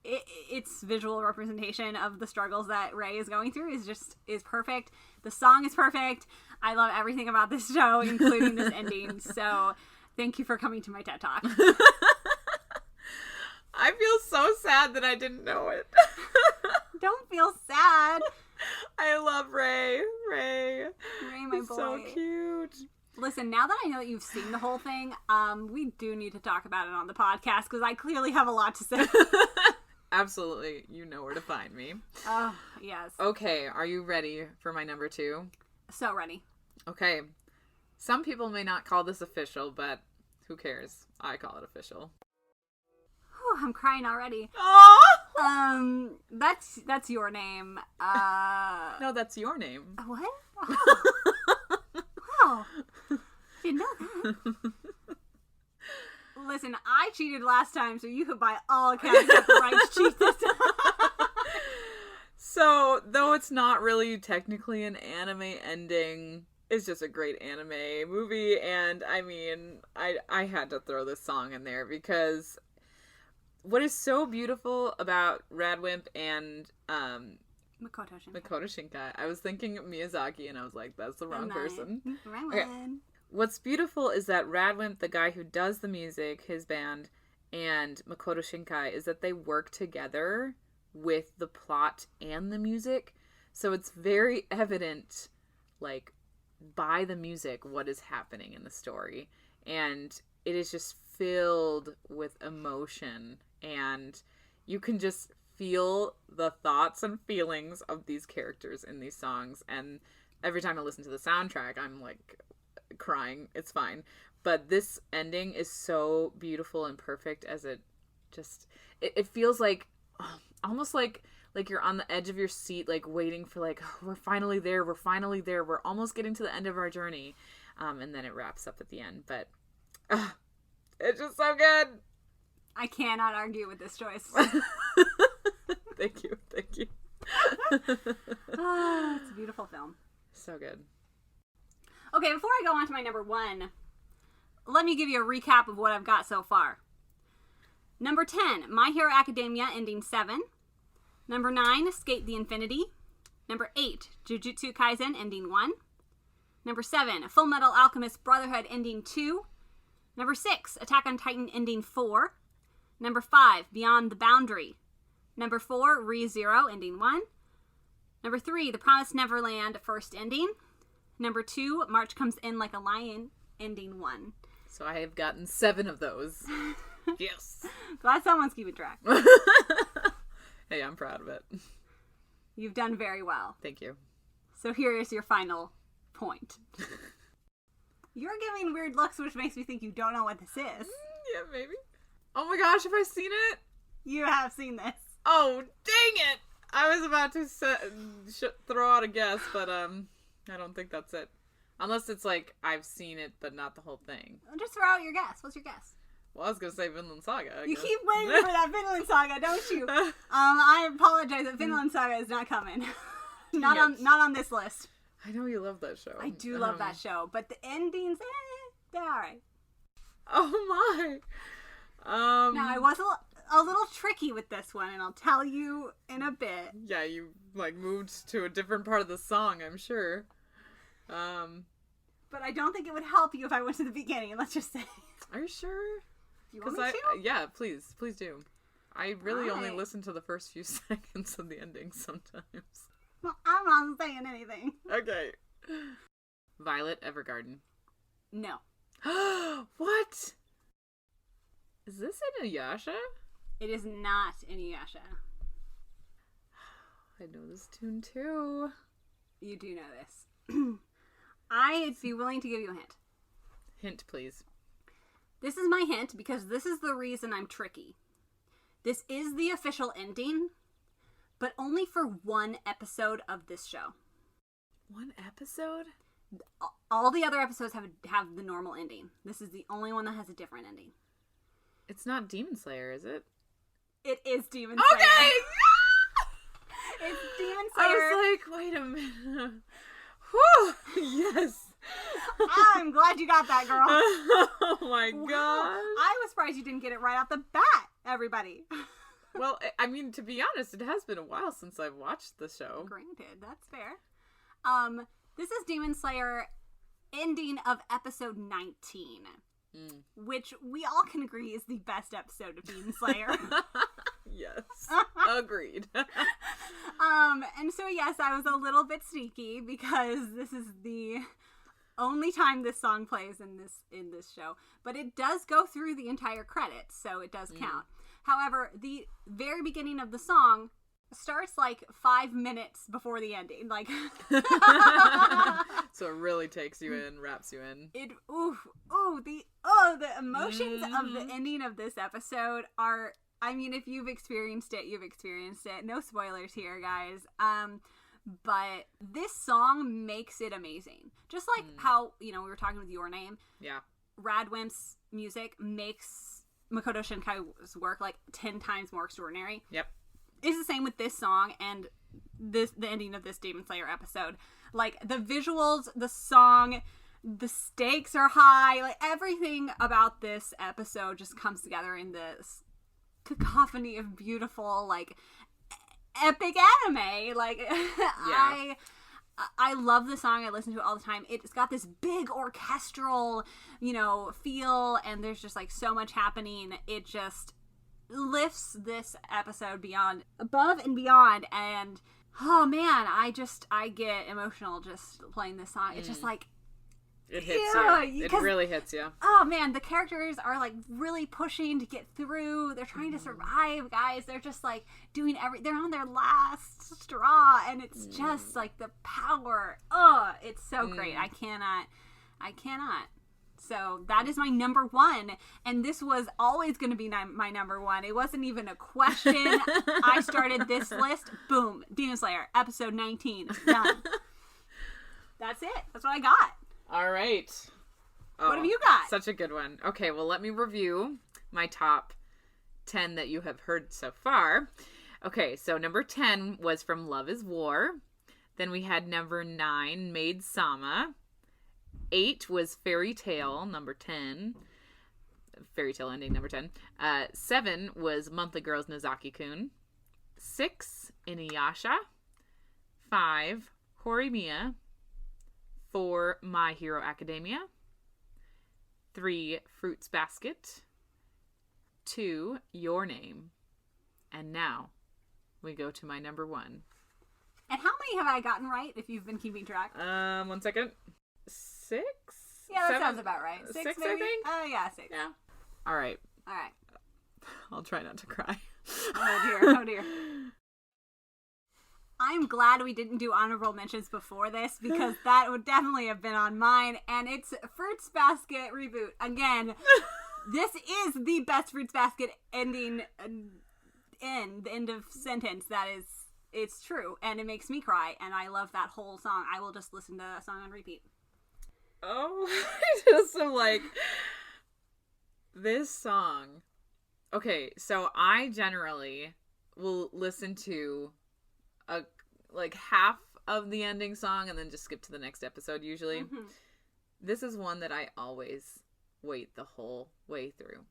its visual representation of the struggles that Rei is going through is perfect. The song is perfect. I love everything about this show, including this ending. So thank you for coming to my TED Talk. I feel so sad that I didn't know it. Don't feel sad. I love Rei. Rei, my boy. So cute. Listen, now that I know that you've seen the whole thing, we do need to talk about it on the podcast because I clearly have a lot to say. Absolutely. You know where to find me. Oh, yes. Okay, are you ready for my number 2? So ready. Okay. Some people may not call this official, but who cares? I call it official. Whew, I'm crying already. Oh! That's your name. No, that's your name. What? Oh. Wow. Didn't know that. Listen, I cheated last time, so you could by all accounts have the right to cheat this time. So, though it's not really technically an anime ending, it's just a great anime movie, and I mean, I had to throw this song in there because what is so beautiful about Radwimp and Makoto Shinkai, I was thinking Miyazaki, and I was like, that's the wrong person. Wrong Okay. one. What's beautiful is that Radwimp, the guy who does the music, his band, and Makoto Shinkai, is that they work together with the plot and the music. So it's very evident, like, by the music, what is happening in the story. And it is just filled with emotion. And you can just feel the thoughts and feelings of these characters in these songs. And every time I listen to the soundtrack, I'm, like, crying. It's fine. But this ending is so beautiful and perfect as it just... It feels like... almost like you're on the edge of your seat, like, waiting for, like, oh, we're finally there, we're almost getting to the end of our journey. And then it wraps up at the end. But it's just so good. I cannot argue with this choice. Thank you. Oh, it's a beautiful film. So good. Okay, before I go on to my number 1, let me give you a recap of what I've got so far. Number 10, My Hero Academia, ending 7. Number 9, Skate the Infinity. Number 8, Jujutsu Kaisen, ending 1. Number 7, Full Metal Alchemist Brotherhood, ending 2. Number 6, Attack on Titan, ending 4. Number 5, Beyond the Boundary. Number 4, Re:Zero, ending 1. Number 3, The Promised Neverland, first ending. Number 2, March Comes In Like a Lion, ending 1. So I have gotten 7 of those. Yes. Glad someone's keeping track. Hey, I'm proud of it. You've done very well. Thank you. So here is your final point. You're giving weird looks, which makes me think you don't know what this is. Yeah, maybe. Oh my gosh, have I seen it? You have seen this. Oh, dang it! I was about to throw out a guess, but I don't think that's it. Unless it's like, I've seen it, but not the whole thing. Just throw out your guess. What's your guess? Well, I was going to say Vinland Saga. You keep waiting for that Vinland Saga, don't you? I apologize that Vinland Saga is not coming. not on this list. I know you love that show. I do love that show, but the endings, they're alright. Oh my. Now, I was a little tricky with this one, and I'll tell you in a bit. Yeah, you, like, moved to a different part of the song, I'm sure. But I don't think it would help you if I went to the beginning, let's just say. Are you sure? You want me to? Yeah, please do. I really only Alright. listen to the first few seconds of the ending sometimes. Well, I'm not saying anything. Okay. Violet Evergarden. No. What? Is this Inuyasha? It is not Inuyasha. I know this tune too. You do know this. I'd be willing to give you a hint. Hint, please. This is my hint because this is the reason I'm tricky. This is the official ending, but only for one episode of this show. One episode? All the other episodes have the normal ending. This is the only one that has a different ending. It's not Demon Slayer, is it? It is Demon Slayer. Okay! It's Demon Slayer. I was like, wait a minute. Whew! Yes! I'm glad you got that, girl. Oh my god. I was surprised you didn't get it right off the bat, everybody. Well, I mean, to be honest, it has been a while since I've watched the show. Granted, that's fair. This is Demon Slayer ending of episode 19. Which we all can agree is the best episode of Demon Slayer. Yes. Agreed. And so yes, I was a little bit sneaky because this is the only time this song plays in this show. But it does go through the entire credits, so it does count. However, the very beginning of the song starts like 5 minutes before the ending. Like So it really takes you in, wraps you in. The emotions of the ending of this episode are, I mean, if you've experienced it, you've experienced it. No spoilers here, guys. But this song makes it amazing. Just like how, we were talking with Your Name. Yeah. Radwimp's music makes Makoto Shinkai's work like 10 times more extraordinary. Yep. It's the same with this song and the ending of this Demon Slayer episode. Like, the visuals, the song, the stakes are high. Like, everything about this episode just comes together in this cacophony of beautiful, like, epic anime. Like, yeah. I love the song. I listen to it all the time. It's got this big orchestral, feel, and there's just, like, so much happening. lifts this episode above and beyond, and oh man, I get emotional just playing this song. It's just like, it hits you. It really hits you. Oh man, the characters are like really pushing to get through. They're trying to survive, guys. They're just like doing they're on their last straw, and it's just like the power. Oh, it's so great. I cannot. So that is my number one, and this was always going to be my number one. It wasn't even a question. I started this list. Boom, Demon Slayer, episode 19, done. That's it. That's what I got. All right. What have you got? Such a good one. Okay, well, let me review my top 10 that you have heard so far. Okay, so number 10 was from Love is War. Then we had number 9, Maid Sama. 8 was Fairy Tale, number 10. Fairy Tale ending, number 10. 7 was Monthly Girls Nozaki-kun. 6, Inuyasha. 5, Horimiya. 4, My Hero Academia. 3, Fruits Basket. 2, Your Name. And now we go to my number 1. And how many have I gotten right, if you've been keeping track? 1 second. 6? Yeah, that 7? sounds about right. 6 maybe? I think? Yeah, 6. Yeah. All right. I'll try not to cry. Oh dear. I'm glad we didn't do honorable mentions before this, because that would definitely have been on mine. And it's Fruits Basket Reboot. Again, this is the best Fruits Basket ending. The end of sentence. It's true, and it makes me cry, and I love that whole song. I will just listen to that song on repeat. Oh, I just am like, this song. Okay, so I generally will listen to half of the ending song and then just skip to the next episode usually. Mm-hmm. This is one that I always wait the whole way through.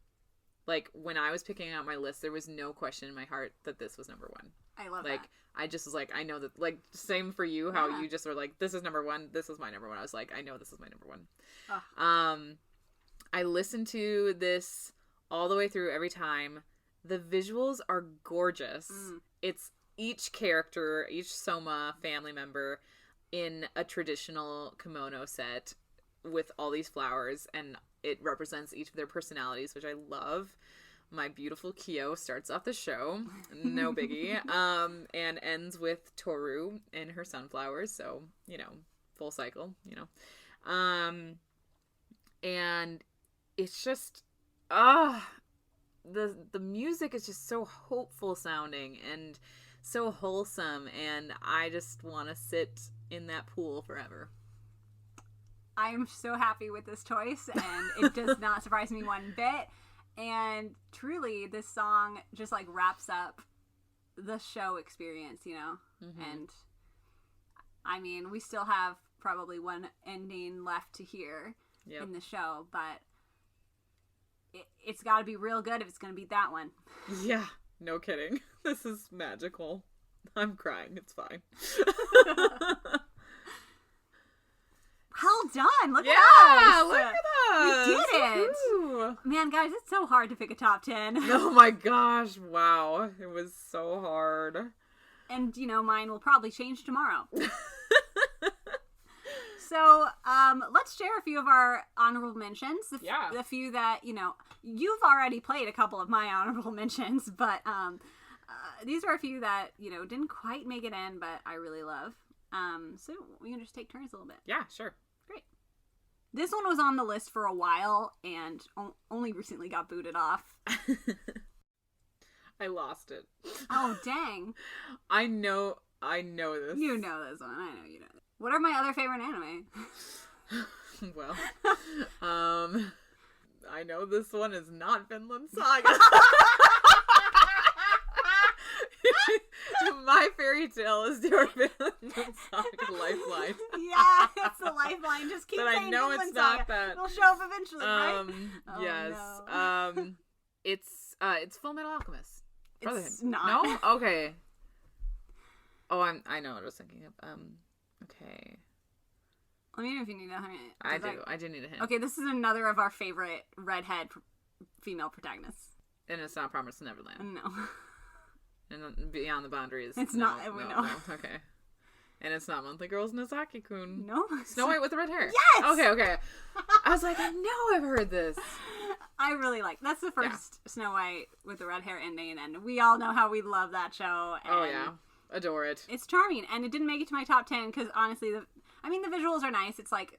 Like, when I was picking out my list, there was no question in my heart that this was number 1. I love that. I just was like, I know that, like, same for you, how you just were like, this is number 1, this is my number 1. I was like, I know this is my number 1. Oh. I listened to this all the way through every time. The visuals are gorgeous. It's each character, each Soma family member in a traditional kimono set with all these flowers, and it represents each of their personalities, which I love. My beautiful Kyo starts off the show, no biggie, and ends with Toru and her sunflowers, so, full cycle, and it's just, the music is just so hopeful sounding, and so wholesome, and I just want to sit in that pool forever. I am so happy with this choice, and it does not surprise me one bit. And truly, this song just like wraps up the show experience, Mm-hmm. And I mean, we still have probably one ending left to hear in the show, but it's got to be real good if it's going to be that one. Yeah, no kidding. This is magical. I'm crying. It's fine. Well done. Look at us. Look at us. We did it. Woo. Man, guys, it's so hard to pick a top 10. Oh my gosh. Wow. It was so hard. And, mine will probably change tomorrow. So, let's share a few of our honorable mentions. The few that, you've already played a couple of my honorable mentions, but these are a few that, didn't quite make it in, but I really love. So we can just take turns a little bit. Yeah, sure. Great. This one was on the list for a while and only recently got booted off. I lost it. Oh, dang. I know this. You know this one. I know you know this. What are my other favorite anime? Well, I know this one is not Vinland Saga. My fairy tale is your Vinland Saga lifeline. Yeah, it's the lifeline. Just keep but saying I know Vinland it's Saga. not that. It'll show up eventually, right? Yes. No. It's Full Metal Alchemist. Brotherhood. It's not. No? Okay. Oh, I know what I was thinking of. Okay. Let me know if you need a hint. I do need a hint. Okay, this is another of our favorite redhead female protagonists. And it's not Promised Neverland. No. And Beyond the Boundaries. It's not. We know. No. Okay. And it's not Monthly Girls Nozaki-kun. No. Snow White with the red hair. Yes! Okay. I was like, I know I've heard this. I really like. That's the first Snow White with the red hair ending, and we all know how we love that show. And oh yeah, adore it. It's charming, and it didn't make it to my top 10 because honestly, the visuals are nice. It's like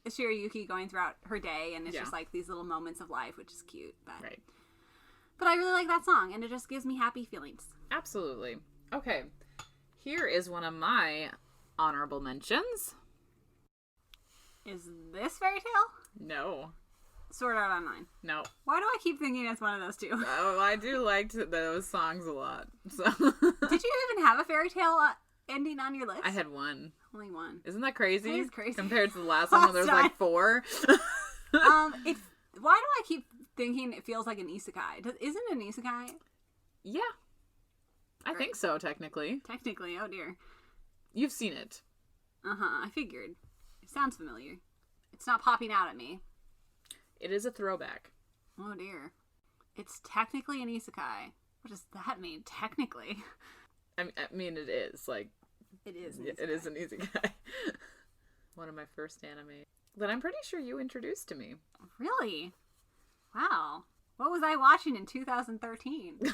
Shirayuki going throughout her day, and it's just like these little moments of life, which is cute. But I really like that song, and it just gives me happy feelings. Absolutely. Okay, here is one of my honorable mentions. Is this Fairy Tail? No. Sword Art Online. No. Why do I keep thinking it's one of those two? Oh, I do like those songs a lot. So. Did you even have a Fairy Tail ending on your list? I had one. Only one. Isn't that crazy? It is crazy. Compared to the last one where there's like 4. Why do I keep thinking it feels like an isekai? Isn't it an isekai? Yeah. I think so, technically. Technically, oh dear. You've seen it. Uh-huh, I figured. It sounds familiar. It's not popping out at me. It is a throwback. Oh dear. It's technically an isekai. What does that mean, technically? I mean, it is. Like, it is an isekai. It is an isekai. One of my first anime that I'm pretty sure you introduced to me. Really? Wow. What was I watching in 2013?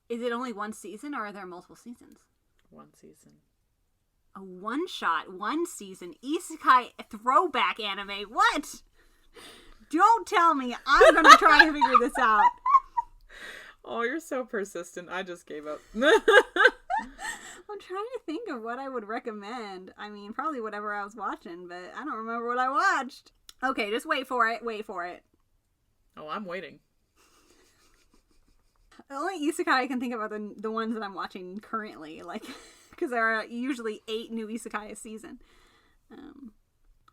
Is it only one season, or are there multiple seasons? One season. A one-shot, one season, isekai throwback anime. What? Don't tell me. I'm going to try to figure this out. Oh, you're so persistent. I just gave up. I'm trying to think of what I would recommend. I mean, probably whatever I was watching, but I don't remember what I watched. Okay, just wait for it. Wait for it. Oh, I'm waiting. The only isekai I can think of are the ones that I'm watching currently, like, because there are usually 8 new isekai a season. And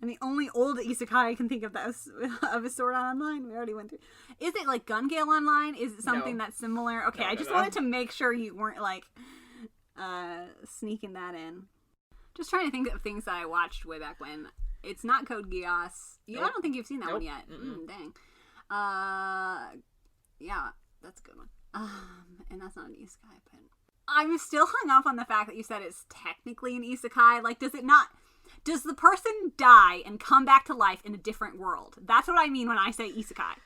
the only old isekai I can think of that is Sword Art Online. We already went through. Is it like Gun Gale Online? Is it something that's similar? Okay, I just wanted to make sure you weren't like sneaking that in. Just trying to think of things that I watched way back when. It's not Code Geass. I don't think you've seen that one yet. Dang. Yeah, that's a good one. And that's not an isekai, but I'm still hung up on the fact that you said it's technically an isekai. Like, does the person die and come back to life in a different world? That's what I mean when I say isekai.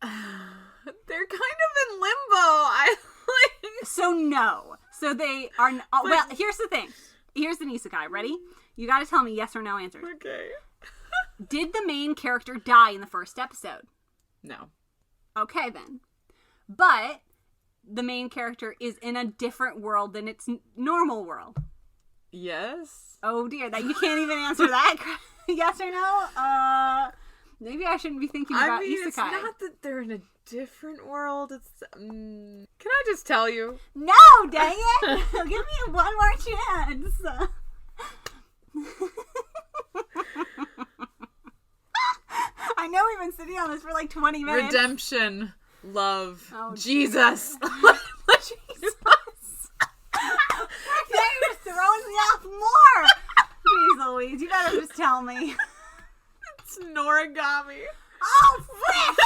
They're kind of in limbo. So no. So they are... well, here's the thing. Here's an isekai. Ready? You gotta tell me yes or no answers. Okay. Did the main character die in the first episode? No. Okay, then. But the main character is in a different world than its normal world. Yes. Oh dear, that you can't even answer that. Yes or no? Maybe I shouldn't be thinking about isekai. It's not that they're in a different world. It's can I just tell you? No, dang it! Give me one more chance. I know we've been sitting on this for like 20 minutes. Redemption, love, oh, Jesus. Jesus. You're just throwing me off more. Jeez Louise, you better just tell me. It's Noragami. Oh, frick!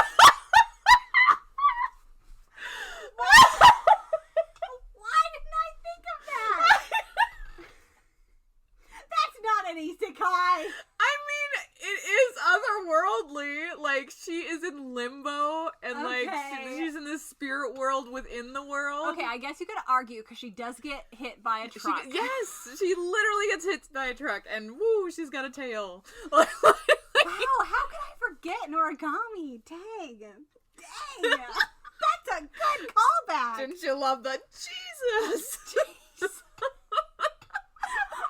Why didn't I think of that? That's not an isekai. I mean, it is otherworldly. Like, she is in limbo, and like she's in this spirit world within the world. Okay, I guess you could argue because she does get hit by a truck. She literally gets hit by a truck, and woo, she's got a tail. Wow, how could I forget Noragami? Dang. That's a good callback. Didn't you love the Jesus? Jeez.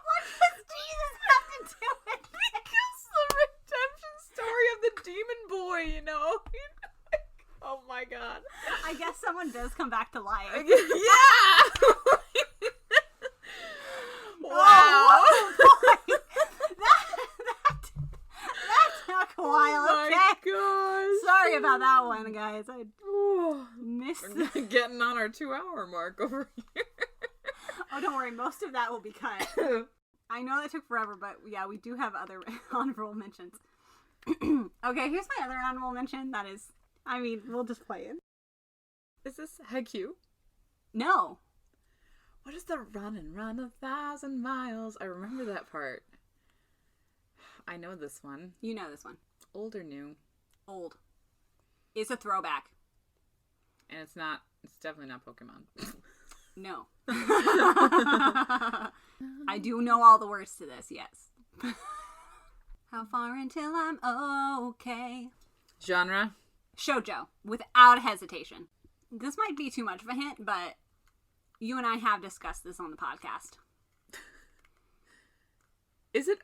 What does Jesus have to do with it? Because the redemption story of the demon boy, you know? Oh my god. I guess someone does come back to life. Yeah! Wow. Oh, boy. That took a while, oh okay? My gosh. Sorry about that one, guys. I missed We're getting on our 2-hour mark over here. Oh, don't worry. Most of that will be cut. I know that took forever, but yeah, we do have other honorable mentions. Okay, here's my other honorable mention that is I mean, we'll just play it. Is this Haikyuu? No. What is the run and run 1,000 miles? I remember that part. I know this one. You know this one. Old or new? Old. It's a throwback. And it's definitely not Pokemon. No. I do know all the words to this, yes. How far until I'm okay? Genre? Shoujo, without hesitation. This might be too much of a hint, but you and I have discussed this on the podcast. Is it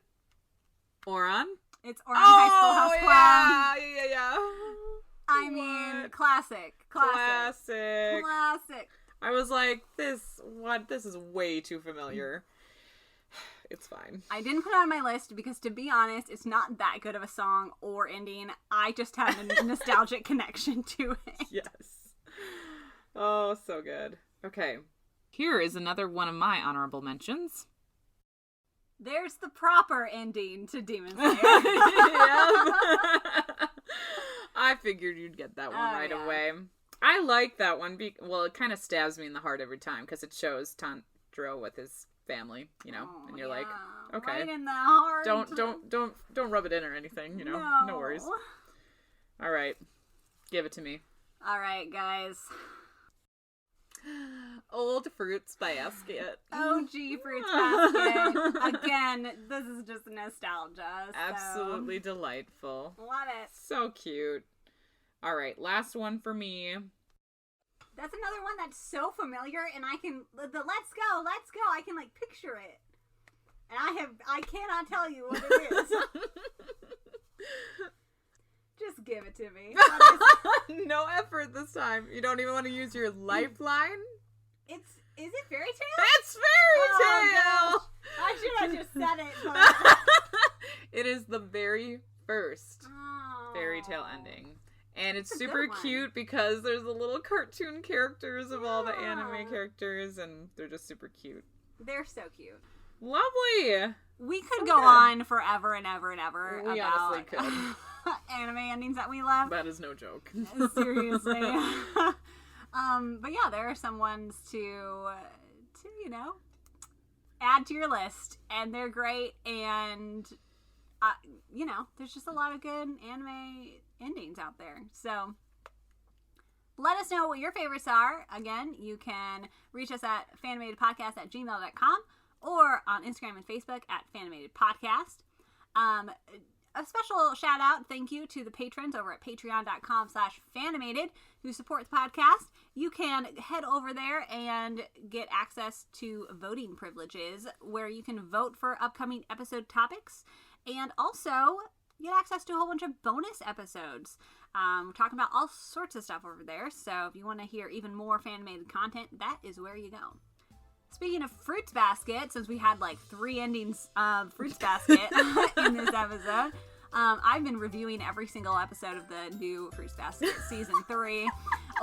Oran? It's Oran High School House Clown. Yeah. I mean, classic. I was like, this is way too familiar. It's fine. I didn't put it on my list because, to be honest, it's not that good of a song or ending. I just have a nostalgic connection to it. Yes. Oh, so good. Okay. Here is another one of my honorable mentions. There's the proper ending to Demon Slayer. I figured you'd get that one right away. I like that one. Well, it kind of stabs me in the heart every time because it shows Tanjiro with his family, and you're like, okay, right in the heart. Don't rub it in or anything, no worries. All right, give it to me. All right, guys. Old Fruits Basket. OG Fruits Basket. Again, this is just nostalgia. So. Absolutely delightful. Love it. So cute. All right, last one for me. That's another one that's so familiar, and I can let's go. I can picture it, and I cannot tell you what it is. Just give it to me. No effort this time. You don't even want to use your lifeline? Is it Fairy Tail? It's Fairy Tail! Gosh. I should have just said it. But... It is the very first Fairy Tail ending. And it's super cute because there's the little cartoon characters of all the anime characters, and they're just super cute. They're so cute. Lovely! We could go on forever and ever and ever we about honestly could. anime endings that we love. That is no joke. Seriously. But yeah, there are some ones to add to your list, and they're great, and there's just a lot of good anime endings out there. So let us know what your favorites are. Again, you can reach us at fanimatedpodcast@gmail.com or on Instagram and Facebook at fanimatedpodcast. A special shout out, thank you to the patrons over at patreon.com/fanimated who support the podcast. You can head over there and get access to voting privileges where you can vote for upcoming episode topics, and also get access to a whole bunch of bonus episodes. We're talking about all sorts of stuff over there, so if you want to hear even more fan-made content, that is where you go. Speaking of Fruits Basket, since we had 3 endings of Fruits Basket in this episode, I've been reviewing every single episode of the new Fruits Basket Season 3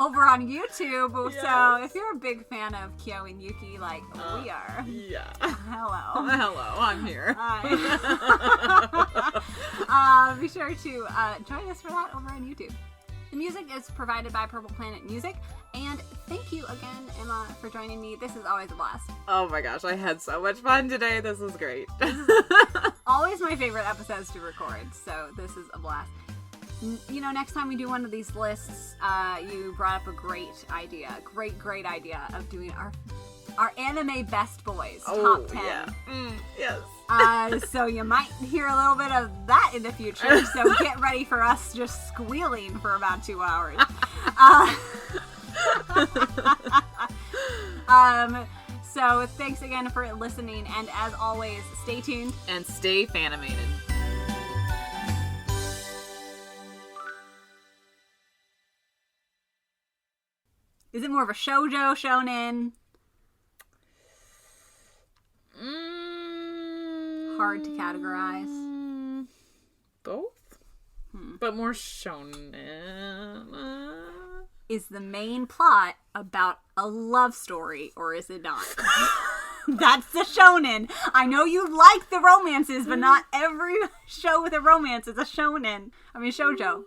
over on YouTube. Yes. So if you're a big fan of Kyo and Yuki, we are. Yeah. Hello. Hello, I'm here. Hi. Be sure to join us for that over on YouTube. The music is provided by Purple Planet Music, and thank you again, Emma, for joining me. This is always a blast. Oh my gosh, I had so much fun today. This was great. This is always my favorite episodes to record, so this is a blast. Next time we do one of these lists, you brought up a great idea, great idea of doing our anime best boys top 10. Yeah. Yes. So you might hear a little bit of that in the future, so get ready for us just squealing for about 2 hours. So thanks again for listening, and as always, stay tuned and stay fanimated. Is it more of a shoujo, shonen? Hard to categorize. Both? But more shonen. Is the main plot about a love story, or is it not? That's the shonen. I know you like the romances, but not every show with a romance is a shonen. I mean, shoujo.